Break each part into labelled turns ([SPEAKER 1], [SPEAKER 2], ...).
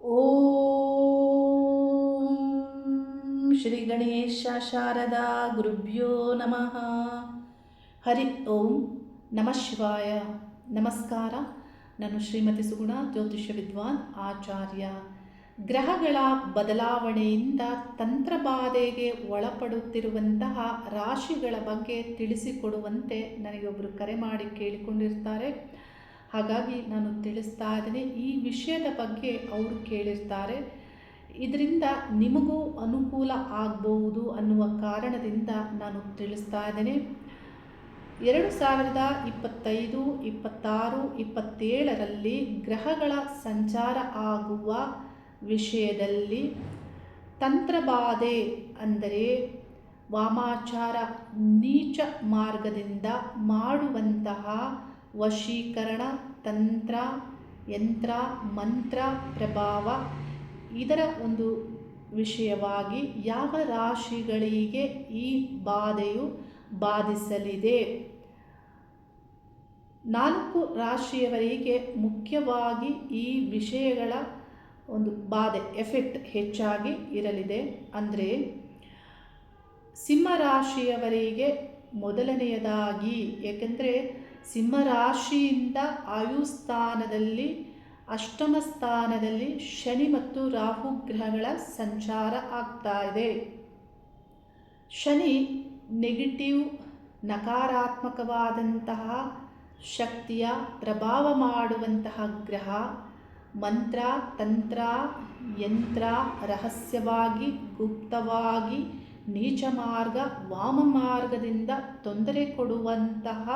[SPEAKER 1] ಓಂ ಶ್ರೀ ಗಣೇಶ ಶಾರದಾ ಗುರುಭ್ಯೋ ನಮಃ. ಹರಿ ಓಂ ನಮಃ ಶಿವಾಯ. ನಮಸ್ಕಾರ. ನಾನು ಶ್ರೀಮತಿ ಸುಗುಣ, ಜ್ಯೋತಿಷ್ಯ ವಿದ್ವಾನ್, ಆಚಾರ್ಯ. ಗ್ರಹಗಳ ಬದಲಾವಣೆಯಿಂದ ತಂತ್ರಬಾಧೆಗೆ ಒಳಪಡುತ್ತಿರುವಂತಹ ರಾಶಿಗಳ ಬಗ್ಗೆ ತಿಳಿಸಿಕೊಡುವಂತೆ ನನಗೊಬ್ಬರು ಕರೆ ಮಾಡಿ ಕೇಳಿಕೊಂಡಿರ್ತಾರೆ. ಹಾಗಾಗಿ ನಾನು ತಿಳಿಸ್ತಾ ಇದ್ದೀನಿ. ಈ ವಿಷಯದ ಬಗ್ಗೆ ಅವರು ಕೇಳಿರ್ತಾರೆ. ಇದರಿಂದ ನಿಮಗೂ ಅನುಕೂಲ ಆಗಬಹುದು ಅನ್ನುವ ಕಾರಣದಿಂದ ನಾನು ತಿಳಿಸ್ತಾ ಇದ್ದೇನೆ. 2025, 26, 27ರಲ್ಲಿ ಗ್ರಹಗಳ ಸಂಚಾರ ಆಗುವ ವಿಷಯದಲ್ಲಿ ತಂತ್ರಬಾಧೆ ಅಂದರೆ ವಾಮಾಚಾರ ನೀಚ ಮಾರ್ಗದಿಂದ ಮಾಡುವಂತಹ ವಶೀಕರಣ, ತಂತ್ರ, ಯಂತ್ರ, ಮಂತ್ರ ಪ್ರಭಾವ, ಇದರ ಒಂದು ವಿಷಯವಾಗಿ ಯಾವ ರಾಶಿಗಳಿಗೆ ಈ ಬಾಧೆಯು ಬಾಧಿಸಲಿದೆ. 4 ರಾಶಿಯವರಿಗೆ ಮುಖ್ಯವಾಗಿ ಈ ವಿಷಯಗಳ ಒಂದು ಬಾಧೆ ಎಫೆಕ್ಟ್ ಹೆಚ್ಚಾಗಿ ಇರಲಿದೆ. ಅಂದರೆ ಸಿಂಹರಾಶಿಯವರಿಗೆ ಮೊದಲನೆಯದಾಗಿ, ಏಕೆಂದರೆ ಸಿಂಹರಾಶಿಯಿಂದ ಆಯುಸ್ಥಾನದಲ್ಲಿ, ಅಷ್ಟಮ ಸ್ಥಾನದಲ್ಲಿ ಶನಿ ಮತ್ತು ರಾಹು ಗ್ರಹಗಳ ಸಂಚಾರ ಆಗ್ತಾ ಇದೆ. ಶನಿ ನೆಗೆಟಿವ್, ನಕಾರಾತ್ಮಕವಾದಂತಹ ಶಕ್ತಿಯ ಪ್ರಭಾವ ಮಾಡುವಂತಹ ಗ್ರಹ. ಮಂತ್ರ, ತಂತ್ರ, ಯಂತ್ರ, ರಹಸ್ಯವಾಗಿ, ಗುಪ್ತವಾಗಿ, ನೀಚ ಮಾರ್ಗ, ವಾಮ ಮಾರ್ಗದಿಂದ ತೊಂದರೆ ಕೊಡುವಂತಹ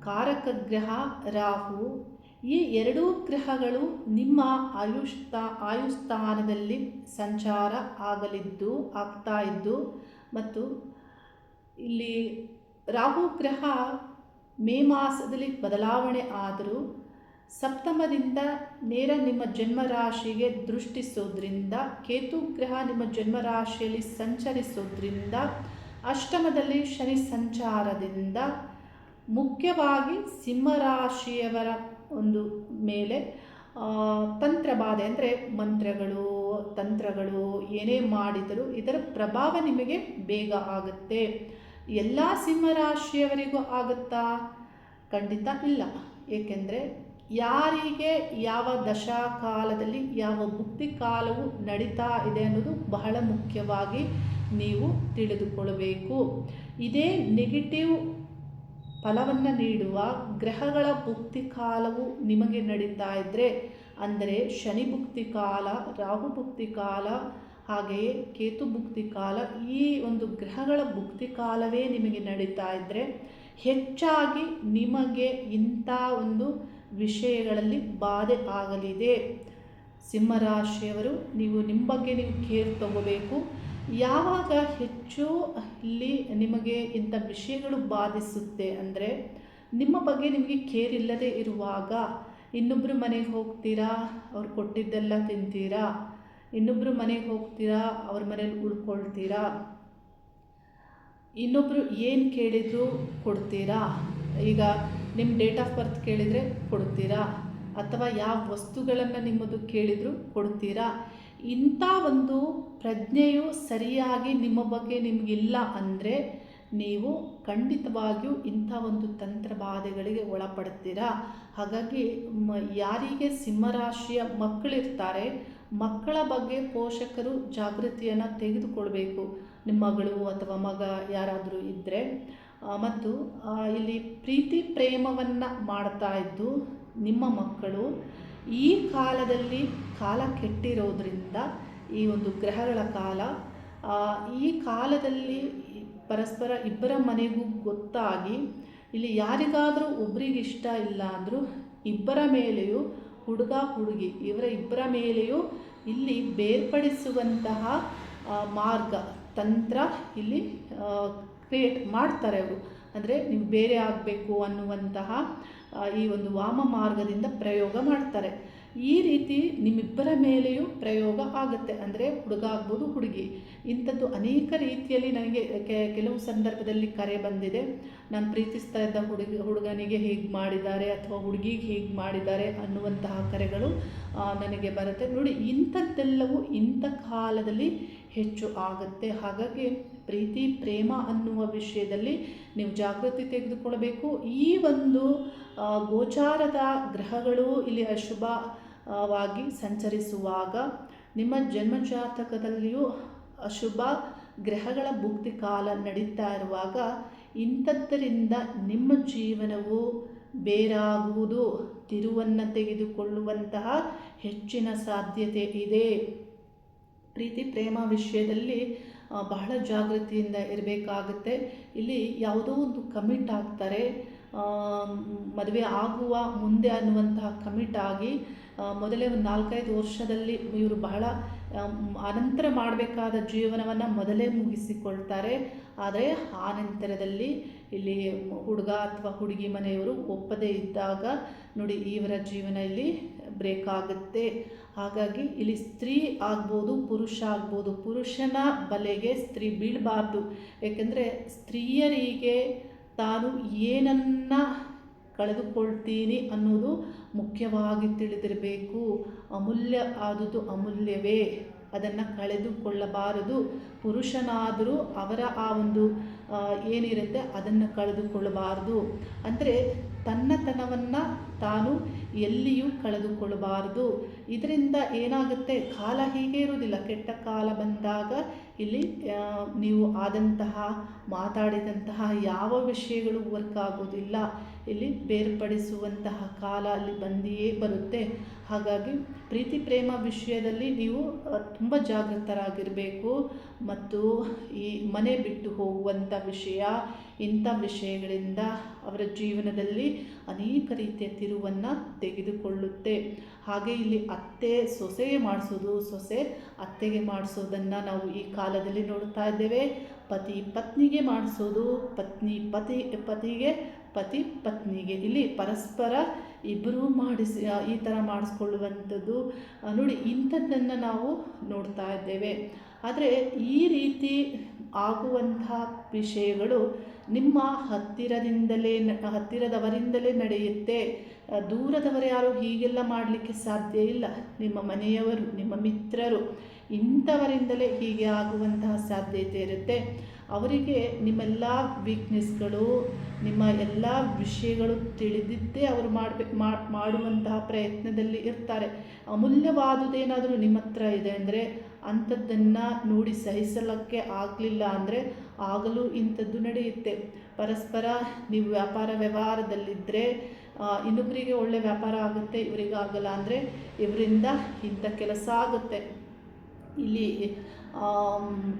[SPEAKER 1] ಕಾರಕ ಗ್ರಹ ರಾಹು. ಈ 2 ಗ್ರಹಗಳು ನಿಮ್ಮ ಆಯುಸ್ಥಾನದಲ್ಲಿ ಸಂಚಾರ ಆಗ್ತಾ ಇದ್ದು ಮತ್ತು ಇಲ್ಲಿ ರಾಹು ಗ್ರಹ ಮೇ ಮಾಸದಲ್ಲಿ ಬದಲಾವಣೆ ಆದರೂ ಸಪ್ತಮದಿಂದ ನೇರ ನಿಮ್ಮ ಜನ್ಮರಾಶಿಗೆ ದೃಷ್ಟಿಸೋದ್ರಿಂದ, ಕೇತು ಗ್ರಹ ನಿಮ್ಮ ಜನ್ಮರಾಶಿಯಲ್ಲಿ ಸಂಚರಿಸೋದ್ರಿಂದ, ಅಷ್ಟಮದಲ್ಲಿ ಶನಿ ಸಂಚಾರದಿಂದ ಮುಖ್ಯವಾಗಿ ಸಿಂಹರಾಶಿಯವರ ಒಂದು ಮೇಲೆ ತಂತ್ರಬಾಧೆ ಅಂದರೆ ಮಂತ್ರಗಳು, ತಂತ್ರಗಳು ಏನೇ ಮಾಡಿದರೂ ಇದರ ಪ್ರಭಾವ ನಿಮಗೆ ಬೇಗ ಆಗುತ್ತೆ. ಎಲ್ಲ ಸಿಂಹರಾಶಿಯವರಿಗೂ ಆಗುತ್ತಾ? ಖಂಡಿತ ಇಲ್ಲ. ಏಕೆಂದರೆ ಯಾರಿಗೆ ಯಾವ ದಶಾಕಾಲದಲ್ಲಿ ಯಾವ ಭುಕ್ತಿ ಕಾಲವು ನಡೀತಾ ಇದೆ ಅನ್ನೋದು ಬಹಳ ಮುಖ್ಯವಾಗಿ ನೀವು ತಿಳಿದುಕೊಳ್ಳಬೇಕು. ಇದೇ ನೆಗೆಟಿವ್ ಫಲವನ್ನು ನೀಡುವ ಗ್ರಹಗಳ ಭುಕ್ತಿ ಕಾಲವು ನಿಮಗೆ ನಡೀತಾ ಇದ್ದರೆ, ಅಂದರೆ ಶನಿ ಭುಕ್ತಿ ಕಾಲ, ರಾಹು ಭುಕ್ತಿ ಕಾಲ, ಹಾಗೆಯೇ ಕೇತು ಭುಕ್ತಿ ಕಾಲ, ಈ ಒಂದು ಗ್ರಹಗಳ ಭುಕ್ತಿ ಕಾಲವೇ ನಿಮಗೆ ನಡೀತಾ ಇದ್ದರೆ ಹೆಚ್ಚಾಗಿ ನಿಮಗೆ ಇಂಥ ಒಂದು ವಿಷಯಗಳಲ್ಲಿ ಬಾಧೆ ಆಗಲಿದೆ. ಸಿಂಹರಾಶಿಯವರು ನಿಮ್ಮ ಬಗ್ಗೆ ನೀವು ಕೇರ್ ತಗೋಬೇಕು. ಯಾವಾಗ ಹೆಚ್ಚು ಇಲ್ಲಿ ನಿಮಗೆ ಇಂಥ ವಿಷಯಗಳು ಬಾಧಿಸುತ್ತೆ ಅಂದರೆ, ನಿಮ್ಮ ಬಗ್ಗೆ ನಿಮಗೆ ಕೇರ್ ಇಲ್ಲದೆ ಇರುವಾಗ ಇನ್ನೊಬ್ಬರು ಮನೆಗೆ ಹೋಗ್ತೀರಾ, ಅವ್ರು ಕೊಟ್ಟಿದ್ದೆಲ್ಲ ತಿಂತೀರಾ, ಇನ್ನೊಬ್ಬರು ಮನೆಗೆ ಹೋಗ್ತೀರಾ, ಅವ್ರ ಮನೇಲಿ ಉಳ್ಕೊಳ್ತೀರಾ, ಇನ್ನೊಬ್ಬರು ಏನು ಕೇಳಿದ್ರು ಕೊಡ್ತೀರಾ. ಈಗ ನಿಮ್ಮ ಡೇಟ್ ಆಫ್ ಬರ್ತ್ ಕೇಳಿದರೆ ಕೊಡ್ತೀರಾ, ಅಥವಾ ಯಾವ ವಸ್ತುಗಳನ್ನು ನಿಮ್ಮದು ಕೇಳಿದರೂ ಕೊಡ್ತೀರಾ. ಇಂಥ ಒಂದು ಪ್ರಜ್ಞೆಯು ಸರಿಯಾಗಿ ನಿಮ್ಮ ಬಗ್ಗೆ ನಿಮಗಿಲ್ಲ ಅಂದರೆ ನೀವು ಖಂಡಿತವಾಗಿಯೂ ಇಂಥ ಒಂದು ತಂತ್ರಬಾಧೆಗಳಿಗೆ ಒಳಪಡ್ತೀರಾ. ಹಾಗಾಗಿ ಯಾರಿಗೆ ಸಿಂಹರಾಶಿಯ ಮಕ್ಕಳಿರ್ತಾರೆ, ಮಕ್ಕಳ ಬಗ್ಗೆ ಪೋಷಕರು ಜಾಗೃತಿಯನ್ನು ತೆಗೆದುಕೊಳ್ಬೇಕು. ನಿಮ್ಮ ಮಗಳು ಅಥವಾ ಮಗ ಯಾರಾದರೂ ಇದ್ದರೆ. ಮತ್ತು ಇಲ್ಲಿ ಪ್ರೀತಿ ಪ್ರೇಮವನ್ನು ಮಾಡ್ತಾ ಇದ್ದು ನಿಮ್ಮ ಮಕ್ಕಳು ಈ ಕಾಲದಲ್ಲಿ ಕಾಲ ಕೆಟ್ಟಿರೋದ್ರಿಂದ, ಈ ಒಂದು ಗ್ರಹಗಳ ಕಾಲ, ಈ ಕಾಲದಲ್ಲಿ ಪರಸ್ಪರ ಇಬ್ಬರ ಮನೆಗೂ ಗೊತ್ತಾಗಿ ಇಲ್ಲಿ ಯಾರಿಗಾದರೂ ಒಬ್ರಿಗೆ ಇಷ್ಟ ಇಲ್ಲ ಅಂದರೂ ಇಬ್ಬರ ಮೇಲೆಯೂ, ಹುಡುಗ ಹುಡುಗಿ ಇವರ ಇಬ್ಬರ ಮೇಲೆಯೂ ಇಲ್ಲಿ ಬೇರ್ಪಡಿಸುವಂತಹ ಮಾರ್ಗ, ತಂತ್ರ ಇಲ್ಲಿ ಕ್ರಿಯೇಟ್ ಮಾಡ್ತಾರೆ ಅವರು. ಅಂದರೆ ನೀವು ಬೇರೆ ಆಗಬೇಕು ಅನ್ನುವಂತಹ ಈ ಒಂದು ವಾಮ ಮಾರ್ಗದಿಂದ ಪ್ರಯೋಗ ಮಾಡ್ತಾರೆ. ಈ ರೀತಿ ನಿಮ್ಮಿಬ್ಬರ ಮೇಲೆಯೂ ಪ್ರಯೋಗ ಆಗುತ್ತೆ. ಅಂದರೆ ಹುಡುಗ ಆಗ್ಬೋದು, ಹುಡುಗಿ. ಇಂಥದ್ದು ಅನೇಕ ರೀತಿಯಲ್ಲಿ ನನಗೆ ಕೆಲವು ಸಂದರ್ಭದಲ್ಲಿ ಕರೆ ಬಂದಿದೆ. ನಾನು ಪ್ರೀತಿಸ್ತಾ ಇದ್ದ ಹುಡುಗನಿಗೆ ಹೀಗೆ ಮಾಡಿದ್ದಾರೆ ಅಥವಾ ಹುಡುಗಿಗೆ ಹೀಗೆ ಮಾಡಿದ್ದಾರೆ ಅನ್ನುವಂತಹ ಕರೆಗಳು ನನಗೆ ಬರುತ್ತೆ. ನೋಡಿ, ಇಂಥದ್ದೆಲ್ಲವೂ ಇಂಥ ಕಾಲದಲ್ಲಿ ಹೆಚ್ಚು ಆಗುತ್ತೆ. ಹಾಗಾಗಿ ಪ್ರೀತಿ ಪ್ರೇಮ ಅನ್ನುವ ವಿಷಯದಲ್ಲಿ ನೀವು ಜಾಗೃತಿ ತೆಗೆದುಕೊಳ್ಬೇಕು. ಈ ಒಂದು ಗೋಚಾರದ ಗ್ರಹಗಳು ಇಲ್ಲಿ ಅಶುಭವಾಗಿ ಸಂಚರಿಸುವಾಗ ನಿಮ್ಮ ಜನ್ಮಜಾತಕದಲ್ಲಿಯೂ ಅಶುಭ ಗ್ರಹಗಳ ಭುಕ್ತಿ ಕಾಲ ನಡೀತಾ ಇರುವಾಗ ಇಂಥದ್ದರಿಂದ ನಿಮ್ಮ ಜೀವನವು ಬೇರಾಗುವುದು, ತಿರುವನ್ನು ತೆಗೆದುಕೊಳ್ಳುವಂತಹ ಹೆಚ್ಚಿನ ಸಾಧ್ಯತೆ ಇದೆ. ಪ್ರೀತಿ ಪ್ರೇಮ ವಿಷಯದಲ್ಲಿ ಬಹಳ ಜಾಗೃತಿಯಿಂದ ಇರಬೇಕಾಗುತ್ತೆ. ಇಲ್ಲಿ ಯಾವುದೋ ಒಂದು ಕಮಿಟ್ ಆಗ್ತಾರೆ, ಮದುವೆ ಆಗುವ ಮುಂದೆ ಅನ್ನುವಂತಹ ಕಮಿಟ್ ಆಗಿ ಮೊದಲೇ ಒಂದು 4-5 ವರ್ಷದಲ್ಲಿ ಇವರು ಬಹಳ ಅನಂತರ ಮಾಡಬೇಕಾದ ಜೀವನವನ್ನು ಮೊದಲೇ ಮುಗಿಸಿಕೊಳ್ತಾರೆ. ಆದರೆ ಆ ನಂತರದಲ್ಲಿ ಇಲ್ಲಿ ಹುಡುಗ ಅಥವಾ ಹುಡುಗಿ ಮನೆಯವರು ಒಪ್ಪದೇ ಇದ್ದಾಗ ನೋಡಿ ಇವರ ಜೀವನ ಇಲ್ಲಿ ಬ್ರೇಕ್ ಆಗುತ್ತೆ. ಹಾಗಾಗಿ ಇಲ್ಲಿ ಸ್ತ್ರೀ ಆಗ್ಬೋದು, ಪುರುಷ ಆಗ್ಬೋದು, ಪುರುಷನ ಬಲೆಗೆ ಸ್ತ್ರೀ ಬೀಳಬಾರ್ದು. ಏಕೆಂದರೆ ಸ್ತ್ರೀಯರಿಗೆ ತಾನು ಏನನ್ನು ಕಳೆದುಕೊಳ್ತೀನಿ ಅನ್ನೋದು ಮುಖ್ಯವಾಗಿ ತಿಳಿದಿರಬೇಕು. ಅಮೂಲ್ಯ ಆದುದು ಅಮೂಲ್ಯವೇ, ಅದನ್ನು ಕಳೆದುಕೊಳ್ಳಬಾರದು. ಪುರುಷನಾದರೂ ಅವರ ಆ ಒಂದು ಏನಿರುತ್ತೆ ಅದನ್ನು ಕಳೆದುಕೊಳ್ಳಬಾರದು. ಅಂದರೆ ತನ್ನತನವನ್ನು ತಾನು ಎಲ್ಲಿಯೂ ಕಳೆದುಕೊಳ್ಳಬಾರದು. ಇದರಿಂದ ಏನಾಗುತ್ತೆ, ಕಾಲ ಹೀಗೆ ಇರುವುದಿಲ್ಲ. ಕೆಟ್ಟ ಕಾಲ ಬಂದಾಗ ಇಲ್ಲಿ ನೀವು ಆದಂತಹ ಮಾತಾಡಿದಂತಹ ಯಾವ ವಿಷಯಗಳು ವರ್ಕ್ ಆಗೋದಿಲ್ಲ. ಇಲ್ಲಿ ಬೇರ್ಪಡಿಸುವಂತಹ ಕಾಲ ಅಲ್ಲಿ ಬಂದಿಯೇ ಬರುತ್ತೆ. ಹಾಗಾಗಿ ಪ್ರೀತಿ ಪ್ರೇಮ ವಿಷಯದಲ್ಲಿ ನೀವು ತುಂಬ ಜಾಗೃತರಾಗಿರಬೇಕು. ಮತ್ತು ಈ ಮನೆ ಬಿಟ್ಟು ಹೋಗುವಂಥ ವಿಷಯ, ಇಂಥ ವಿಷಯಗಳಿಂದ ಅವರ ಜೀವನದಲ್ಲಿ ಅನೇಕ ರೀತಿಯ ತಿರುವನ್ನು ತೆಗೆದುಕೊಳ್ಳುತ್ತೆ. ಹಾಗೆ ಇಲ್ಲಿ ಅತ್ತೆ ಸೊಸೆಗೆ ಮಾಡಿಸೋದು, ಸೊಸೆ ಅತ್ತೆಗೆ ಮಾಡಿಸೋದನ್ನು ನಾವು ಈ ಕಾಲದಲ್ಲಿ ನೋಡ್ತಾ ಇದ್ದೇವೆ. ಪತಿ ಪತ್ನಿಗೆ ಮಾಡಿಸೋದು, ಪತಿಗೆ ಪತಿ ಪತ್ನಿಗೆ, ಇಲ್ಲಿ ಪರಸ್ಪರ ಇಬ್ಬರೂ ಈ ಥರ ಮಾಡಿಸ್ಕೊಳ್ಳುವಂಥದ್ದು ನೋಡಿ, ಇಂಥದ್ದನ್ನು ನಾವು ನೋಡ್ತಾ ಇದ್ದೇವೆ. ಆದರೆ ಈ ರೀತಿ ಆಗುವಂತಹ ವಿಷಯಗಳು ನಿಮ್ಮ ಹತ್ತಿರದವರಿಂದಲೇ ನಡೆಯುತ್ತೆ. ದೂರದವರು ಯಾರು ಹೀಗೆಲ್ಲ ಮಾಡಲಿಕ್ಕೆ ಸಾಧ್ಯ ಇಲ್ಲ. ನಿಮ್ಮ ಮನೆಯವರು, ನಿಮ್ಮ ಮಿತ್ರರು, ಇಂಥವರಿಂದಲೇ ಹೀಗೆ ಆಗುವಂತಹ ಸಾಧ್ಯತೆ ಇರುತ್ತೆ. ಅವರಿಗೆ ನಿಮ್ಮೆಲ್ಲ ವೀಕ್ನೆಸ್ಗಳು, ನಿಮ್ಮ ಎಲ್ಲ ವಿಷಯಗಳು ತಿಳಿದಿದ್ದೇ ಅವರು ಮಾಡುವಂತಹ ಪ್ರಯತ್ನದಲ್ಲಿ ಇರ್ತಾರೆ. ಅಮೂಲ್ಯವಾದುದೇನಾದರೂ ನಿಮ್ಮ ಹತ್ರ ಇದೆ ಅಂದರೆ ಅಂಥದ್ದನ್ನು ನೋಡಿ ಸಹಿಸಲಿಕ್ಕೆ ಆಗಲಿಲ್ಲ ಅಂದರೆ ಆಗಲೂ ಇಂಥದ್ದು ನಡೆಯುತ್ತೆ. ಪರಸ್ಪರ ನೀವು ವ್ಯಾಪಾರ ವ್ಯವಹಾರದಲ್ಲಿದ್ದರೆ ಇನ್ನೊಬ್ಬರಿಗೆ ಒಳ್ಳೆ ವ್ಯಾಪಾರ ಆಗುತ್ತೆ, ಇವರಿಗೆ ಆಗಲ್ಲ ಅಂದರೆ ಇವರಿಂದ ಇಂಥ ಕೆಲಸ ಆಗುತ್ತೆ. ಇಲ್ಲಿ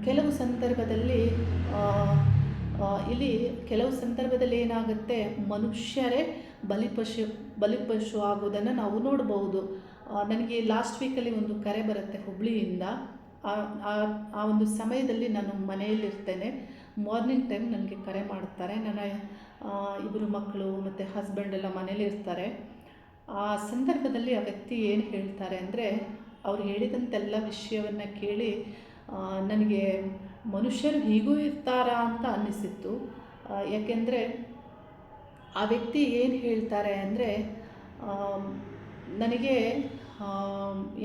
[SPEAKER 1] ಕೆಲವು ಸಂದರ್ಭದಲ್ಲಿ ಏನಾಗುತ್ತೆ, ಮನುಷ್ಯರೇ ಬಲಿಪಶು ಆಗೋದನ್ನು ನಾವು ನೋಡ್ಬೋದು. ನನಗೆ ಲಾಸ್ಟ್ ವೀಕಲ್ಲಿ ಒಂದು ಕರೆ ಬರುತ್ತೆ ಹುಬ್ಳಿಯಿಂದ. ಆ ಒಂದು ಸಮಯದಲ್ಲಿ ನಾನು ಮನೆಯಲ್ಲಿರ್ತೇನೆ. ಮಾರ್ನಿಂಗ್ ಟೈಮ್ ನನಗೆ ಕರೆ ಮಾಡ್ತಾರೆ. ನನ್ನ 2 ಮಕ್ಕಳು ಮತ್ತು ಹಸ್ಬೆಂಡ್ ಎಲ್ಲ ಮನೇಲಿ ಇರ್ತಾರೆ. ಆ ಸಂದರ್ಭದಲ್ಲಿ ಆ ವ್ಯಕ್ತಿ ಏನು ಹೇಳ್ತಾರೆ ಅಂದರೆ, ಅವ್ರು ಹೇಳಿದಂತೆಲ್ಲ ವಿಷಯವನ್ನು ಕೇಳಿ ನನಗೆ ಮನುಷ್ಯರು ಹೀಗೂ ಇರ್ತಾರಾ ಅಂತ ಅನ್ನಿಸಿತ್ತು. ಯಾಕೆಂದರೆ ಆ ವ್ಯಕ್ತಿ ಏನು ಹೇಳ್ತಾರೆ ಅಂದರೆ, ನನಗೆ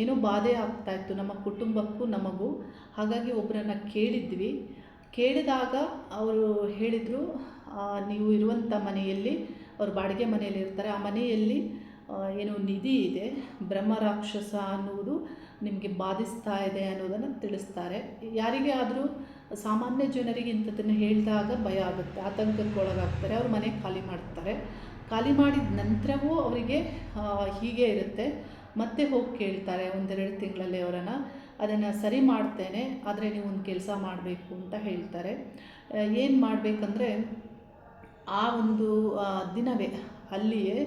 [SPEAKER 1] ಏನೋ ಬಾಧೆ ಆಗ್ತಾಯಿತ್ತು ನಮ್ಮ ಕುಟುಂಬಕ್ಕೂ ನಮಗೂ. ಹಾಗಾಗಿ ಒಬ್ಬರನ್ನು ಕೇಳಿದಾಗ ಅವರು ಹೇಳಿದರು, ನೀವು ಇರುವಂಥ ಮನೆಯಲ್ಲಿ, ಅವರು ಬಾಡಿಗೆ ಮನೆಯಲ್ಲಿ ಇರ್ತಾರೆ, ಆ ಮನೆಯಲ್ಲಿ ಏನೋ ನಿಧಿ ಇದೆ, ಬ್ರಹ್ಮರಾಕ್ಷಸ ಅನ್ನುವುದು ನಿಮಗೆ ಬಾಧಿಸ್ತಾ ಇದೆ ಅನ್ನೋದನ್ನು ತಿಳಿಸ್ತಾರೆ. ಯಾರಿಗೆ ಆದರೂ ಸಾಮಾನ್ಯ ಜನರಿಗೆ ಇಂಥದ್ದನ್ನು ಹೇಳಿದಾಗ ಭಯ ಆಗುತ್ತೆ, ಆತಂಕಕ್ಕೆ ಒಳಗಾಗ್ತಾರೆ. ಅವ್ರ ಮನೆ ಖಾಲಿ ಮಾಡ್ತಾರೆ. ಖಾಲಿ ಮಾಡಿದ ನಂತರವೂ ಅವರಿಗೆ ಹೀಗೆ ಇರುತ್ತೆ. ಮತ್ತೆ ಹೋಗಿ ಕೇಳ್ತಾರೆ 1-2 ತಿಂಗಳಲ್ಲಿ ಅವರನ್ನು. ಅದನ್ನು ಸರಿ ಮಾಡ್ತೇನೆ, ಆದರೆ ನೀವು ಒಂದು ಕೆಲಸ ಮಾಡಬೇಕು ಅಂತ ಹೇಳ್ತಾರೆ. ಏನು ಮಾಡಬೇಕಂದ್ರೆ, ಆ ಒಂದು ದಿನವೇ ಅಲ್ಲಿಯೇ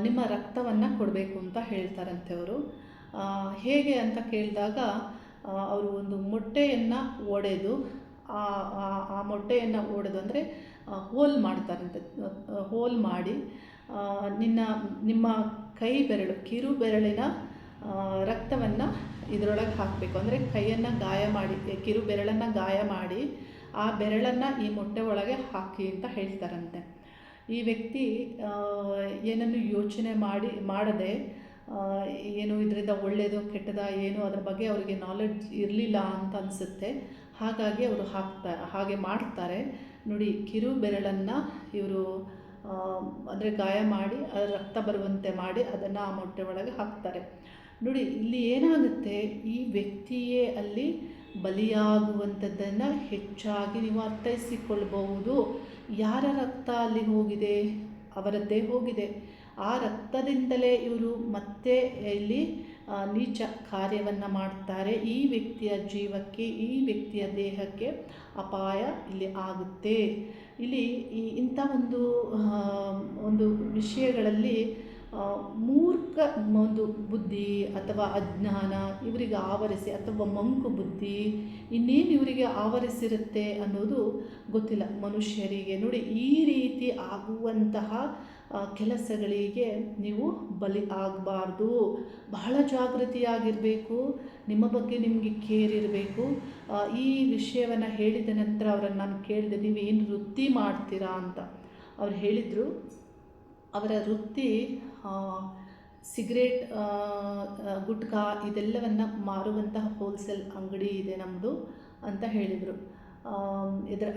[SPEAKER 1] ನಿಮ್ಮ ರಕ್ತವನ್ನು ಕೊಡಬೇಕು ಅಂತ ಹೇಳ್ತಾರಂತೆ ಅವರು. ಹೇಗೆ ಅಂತ ಕೇಳಿದಾಗ ಅವರು ಒಂದು ಮೊಟ್ಟೆಯನ್ನು ಒಡೆದು, ಆ ಮೊಟ್ಟೆಯನ್ನು ಒಡೆದು ಅಂದರೆ ಹೋಲ್ ಮಾಡ್ತಾರಂತೆ. ಹೋಲ್ ಮಾಡಿ ನಿಮ್ಮ ಕೈ ಬೆರಳು ಕಿರು ಬೆರಳಿನ ರಕ್ತವನ್ನು ಇದರೊಳಗೆ ಹಾಕಬೇಕು. ಅಂದರೆ ಕೈಯನ್ನು ಗಾಯ ಮಾಡಿ, ಕಿರು ಬೆರಳನ್ನು ಗಾಯ ಮಾಡಿ ಆ ಬೆರಳನ್ನು ಈ ಮೊಟ್ಟೆ ಒಳಗೆ ಹಾಕಿ ಅಂತ ಹೇಳ್ತಾರಂತೆ. ಈ ವ್ಯಕ್ತಿ ಏನನ್ನು ಯೋಚನೆ ಮಾಡದೆ ಏನು ಇದರಿಂದ ಒಳ್ಳೆಯದು ಕೆಟ್ಟದ ಏನು ಅದರ ಬಗ್ಗೆ ಅವರಿಗೆ ನಾಲೆಡ್ಜ್ ಇರಲಿಲ್ಲ ಅಂತ ಅನಿಸುತ್ತೆ. ಹಾಗಾಗಿ ಅವರು ಹಾಗೆ ಮಾಡ್ತಾರೆ ನೋಡಿ. ಕಿರು ಬೆರಳನ್ನು ಇವರು ಅಂದರೆ ಗಾಯ ಮಾಡಿ ಅದರ ರಕ್ತ ಬರುವಂತೆ ಮಾಡಿ ಅದನ್ನು ಆ ಮೊಟ್ಟೆ ಒಳಗೆ ಹಾಕ್ತಾರೆ ನೋಡಿ. ಇಲ್ಲಿ ಏನಾಗುತ್ತೆ, ಈ ವ್ಯಕ್ತಿಯೇ ಅಲ್ಲಿ ಬಲಿಯಾಗುವಂಥದ್ದನ್ನು ಹೆಚ್ಚಾಗಿ ನೀವು ಅರ್ಥೈಸಿಕೊಳ್ಬಹುದು. ಯಾರ ರಕ್ತ ಅಲ್ಲಿ ಹೋಗಿದೆ? ಅವರದ್ದೇ ಹೋಗಿದೆ. ಆ ರಕ್ತದಿಂದಲೇ ಇವರು ಮತ್ತೆ ಇಲ್ಲಿ ನೀಚ ಕಾರ್ಯವನ್ನು ಮಾಡ್ತಾರೆ. ಈ ವ್ಯಕ್ತಿಯ ಜೀವಕ್ಕೆ, ಈ ವ್ಯಕ್ತಿಯ ದೇಹಕ್ಕೆ ಅಪಾಯ ಇಲ್ಲಿ ಆಗುತ್ತೆ. ಇಲ್ಲಿ ಇಂಥ ಒಂದು ವಿಷಯಗಳಲ್ಲಿ ಮೂರ್ಖ ಒಂದು ಬುದ್ಧಿ ಅಥವಾ ಅಜ್ಞಾನ ಇವರಿಗೆ ಆವರಿಸಿ, ಅಥವಾ ಮಂಕು ಬುದ್ಧಿ ಇನ್ನೇನು ಇವರಿಗೆ ಆವರಿಸಿರುತ್ತೆ ಅನ್ನೋದು ಗೊತ್ತಿಲ್ಲ ಮನುಷ್ಯರಿಗೆ. ನೋಡಿ, ಈ ರೀತಿ ಆಗುವಂತಹ ಕೆಲಸಗಳಿಗೆ ನೀವು ಬಲಿ ಆಗಬಾರ್ದು. ಬಹಳ ಜಾಗೃತಿಯಾಗಿರಬೇಕು. ನಿಮ್ಮ ಬಗ್ಗೆ ನಿಮಗೆ ಕೇರ್ ಇರಬೇಕು. ಈ ವಿಷಯವನ್ನು ಹೇಳಿದ ನಂತರ ಅವರನ್ನು ನಾನು ಕೇಳಿದೆ, ನೀವೇನು ವೃತ್ತಿ ಮಾಡ್ತೀರಾ ಅಂತ. ಅವ್ರು ಹೇಳಿದರು, ಅವರ ವೃತ್ತಿ ಸಿಗರೇಟ್, ಗುಟ್ಕಾ ಇದೆಲ್ಲವನ್ನು ಮಾರುವಂತಹ ಹೋಲ್ಸೇಲ್ ಅಂಗಡಿ ಇದೆ ನಮ್ಮದು ಅಂತ ಹೇಳಿದರು.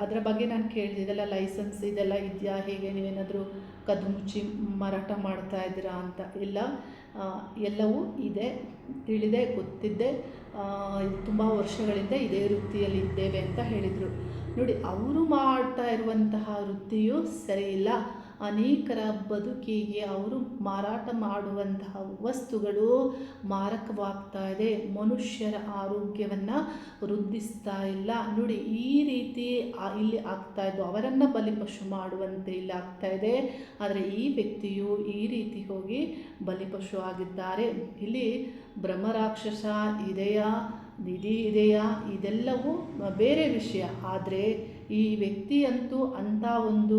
[SPEAKER 1] ಅದರ ಬಗ್ಗೆ ನಾನು ಕೇಳಿದೆ, ಇದೆಲ್ಲ ಲೈಸೆನ್ಸ್ ಇದೆಲ್ಲ ಇದೆಯಾ, ಹೇಗೆ ನೀವೇನಾದರೂ ಕದ್ದು ಮುಚ್ಚಿ ಮಾರಾಟ ಮಾಡ್ತಾ ಇದ್ದೀರಾ ಅಂತ. ಎಲ್ಲವೂ ಇದೆ, ತಿಳಿದೆ, ಗೊತ್ತಿದ್ದೆ, ತುಂಬ ವರ್ಷಗಳಿಂದ ಇದೇ ವೃತ್ತಿಯಲ್ಲಿ ಇದ್ದೇವೆ ಅಂತ ಹೇಳಿದರು ನೋಡಿ. ಅವರು ಮಾಡ್ತಾ ಇರುವಂತಹ ವೃತ್ತಿಯು ಸರಿಯಿಲ್ಲ. ಅನೇಕರ ಬದುಕಿಗೆ ಅವರು ಮಾರಾಟ ಮಾಡುವಂತಹ ವಸ್ತುಗಳು ಮಾರಕವಾಗ್ತಾ ಇದೆ, ಮನುಷ್ಯರ ಆರೋಗ್ಯವನ್ನು ವೃದ್ಧಿಸ್ತಾ ಇಲ್ಲ ನೋಡಿ. ಈ ರೀತಿ ಇಲ್ಲಿ ಆಗ್ತಾ ಇದ್ದು, ಅವರನ್ನು ಬಲಿಪಶು ಮಾಡುವಂತೆ ಇಲ್ಲಿ ಆಗ್ತಾ ಇದೆ. ಆದರೆ ಈ ವ್ಯಕ್ತಿಯು ಈ ರೀತಿ ಹೋಗಿ ಬಲಿಪಶು ಆಗಿದ್ದಾರೆ. ಇಲ್ಲಿ ಬ್ರಹ್ಮರಾಕ್ಷಸ ಇದೆಯಾ, ನಿಧಿ ಇದೆಯಾ, ಇದೆಲ್ಲವೂ ಬೇರೆ ವಿಷಯ. ಆದರೆ ಈ ವ್ಯಕ್ತಿಯಂತೂ ಅಂಥ ಒಂದು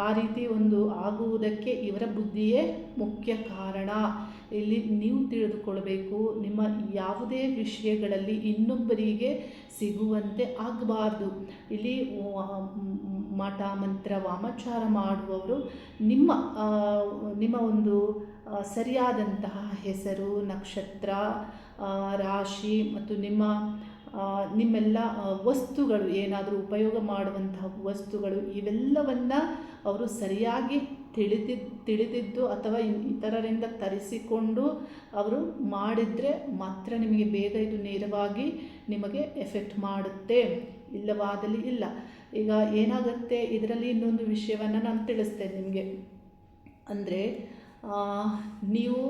[SPEAKER 1] ಆ ರೀತಿ ಒಂದು ಆಗುವುದಕ್ಕೆ ಇವರ ಬುದ್ಧಿಯೇ ಮುಖ್ಯ ಕಾರಣ. ಇಲ್ಲಿ ನೀವು ತಿಳಿದುಕೊಳ್ಬೇಕು, ನಿಮ್ಮ ಯಾವುದೇ ವಿಷಯಗಳಲ್ಲಿ ಇನ್ನೊಬ್ಬರಿಗೆ ಸಿಗುವಂತೆ ಆಗಬಾರ್ದು. ಇಲ್ಲಿ ಮಾಟ ಮಂತ್ರ ವಾಮಾಚಾರ ಮಾಡುವವರು ನಿಮ್ಮ ಒಂದು ಸರಿಯಾದಂತಹ ಹೆಸರು, ನಕ್ಷತ್ರ, ರಾಶಿ ಮತ್ತು ನಿಮ್ಮೆಲ್ಲ ವಸ್ತುಗಳು, ಏನಾದರೂ ಉಪಯೋಗ ಮಾಡುವಂತಹ ವಸ್ತುಗಳು, ಇವೆಲ್ಲವನ್ನು ಅವರು ಸರಿಯಾಗಿ ತಿಳಿದಿದ್ದು ಅಥವಾ ಇತರರಿಂದ ತರಿಸಿಕೊಂಡು ಅವರು ಮಾಡಿದರೆ ಮಾತ್ರ ನಿಮಗೆ ಬೇಗ ಇದು ನೇರವಾಗಿ ನಿಮಗೆ ಎಫೆಕ್ಟ್ ಮಾಡುತ್ತೆ, ಇಲ್ಲವಾದಲ್ಲಿ ಇಲ್ಲ. ಈಗ ಏನಾಗುತ್ತೆ, ಇದರಲ್ಲಿ ಇನ್ನೊಂದು ವಿಷಯವನ್ನು ನಾನು ತಿಳಿಸ್ತೇನೆ ನಿಮಗೆ. ಅಂದರೆ ನೀವು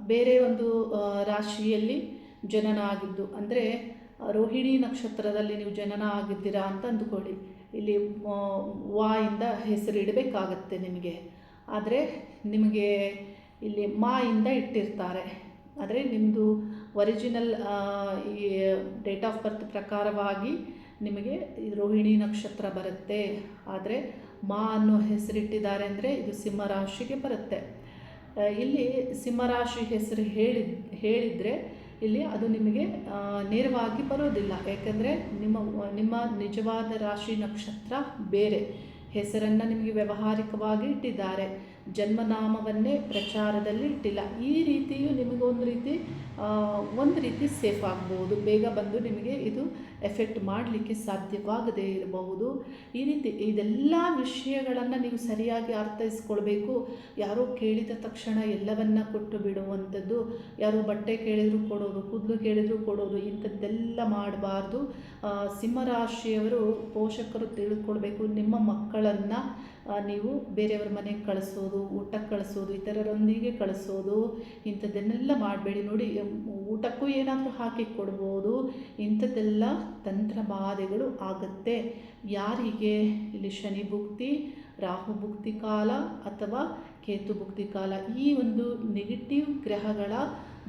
[SPEAKER 1] ಬೇರೆ ಒಂದು ರಾಶಿಯಲ್ಲಿ ಜನನ ಆಗಿದ್ದು, ಅಂದರೆ ರೋಹಿಣಿ ನಕ್ಷತ್ರದಲ್ಲಿ ನೀವು ಜನನ ಆಗಿದ್ದೀರಾ ಅಂತ ಅಂದುಕೊಳ್ಳಿ. ಇಲ್ಲಿ ಇಂದ ಹೆಸರು ಇಡಬೇಕಾಗತ್ತೆ ನಿಮಗೆ. ಆದರೆ ನಿಮಗೆ ಇಲ್ಲಿ ಇಂದ ಇಟ್ಟಿರ್ತಾರೆ. ಆದರೆ ನಿಮ್ಮದು ಒರಿಜಿನಲ್ ಈ ಡೇಟ್ ಆಫ್ ಬರ್ತ್ ಪ್ರಕಾರವಾಗಿ ನಿಮಗೆ ರೋಹಿಣಿ ನಕ್ಷತ್ರ ಬರುತ್ತೆ. ಆದರೆ ಅನ್ನೋ ಹೆಸರಿಟ್ಟಿದ್ದಾರೆ ಅಂದರೆ ಇದು ಸಿಂಹರಾಶಿಗೆ ಬರುತ್ತೆ. ಇಲ್ಲಿ ಸಿಂಹರಾಶಿ ಹೆಸರು ಹೇಳಿದರೆ ಇಲ್ಲಿ ಅದು ನಿಮಗೆ ನೇರವಾಗಿ ಬರೋದಿಲ್ಲ. ಯಾಕೆಂದರೆ ನಿಮ್ಮ ನಿಜವಾದ ರಾಶಿ ನಕ್ಷತ್ರ ಬೇರೆ, ಹೆಸರನ್ನು ನಿಮಗೆ ವ್ಯಾವಹಾರಿಕವಾಗಿ ಇಟ್ಟಿದ್ದಾರೆ, ಜನ್ಮನಾಮವನ್ನೇ ಪ್ರಚಾರದಲ್ಲಿ ಇಟ್ಟಿಲ್ಲ. ಈ ರೀತಿಯು ನಿಮಗೆ ಒಂದು ರೀತಿ ಸೇಫ್ ಆಗ್ಬೋದು, ಬೇಗ ಬಂದು ನಿಮಗೆ ಇದು ಎಫೆಕ್ಟ್ ಮಾಡಲಿಕ್ಕೆ ಸಾಧ್ಯವಾಗದೇ ಇರಬಹುದು. ಈ ರೀತಿ ಇದೆಲ್ಲ ವಿಷಯಗಳನ್ನು ನೀವು ಸರಿಯಾಗಿ ಅರ್ಥೈಸ್ಕೊಳ್ಬೇಕು. ಯಾರೋ ಕೇಳಿದ ತಕ್ಷಣ ಎಲ್ಲವನ್ನ ಕೊಟ್ಟು ಬಿಡುವಂಥದ್ದು, ಯಾರೋ ಬಟ್ಟೆ ಕೇಳಿದರೂ ಕೊಡೋದು, ಕೂದಲು ಕೇಳಿದರೂ ಕೊಡೋದು, ಇಂಥದ್ದೆಲ್ಲ ಮಾಡಬಾರ್ದು. ಸಿಂಹರಾಶಿಯವರು ಪೋಷಕರು ತಿಳ್ಕೊಳ್ಬೇಕು, ನಿಮ್ಮ ಮಕ್ಕಳನ್ನು ನೀವು ಬೇರೆಯವ್ರ ಮನೆಗೆ ಕಳಿಸೋದು, ಊಟಕ್ಕೆ ಕಳಿಸೋದು, ಇತರರೊಂದಿಗೆ ಕಳಿಸೋದು, ಇಂಥದ್ದನ್ನೆಲ್ಲ ಮಾಡಬೇಡಿ. ನೋಡಿ, ಊಟಕ್ಕೂ ಏನಾದರೂ ಹಾಕಿ ಕೊಡ್ಬೋದು. ಇಂಥದ್ದೆಲ್ಲ ತಂತ್ರಬಾಧೆಗಳು ಆಗುತ್ತೆ. ಯಾರಿಗೆ ಇಲ್ಲಿ ಶನಿ ಭುಕ್ತಿ, ರಾಹು ಭುಕ್ತಿ ಕಾಲ ಅಥವಾ ಕೇತು ಭುಕ್ತಿ ಕಾಲ. ಈ ಒಂದು ನೆಗೆಟಿವ್ ಗ್ರಹಗಳ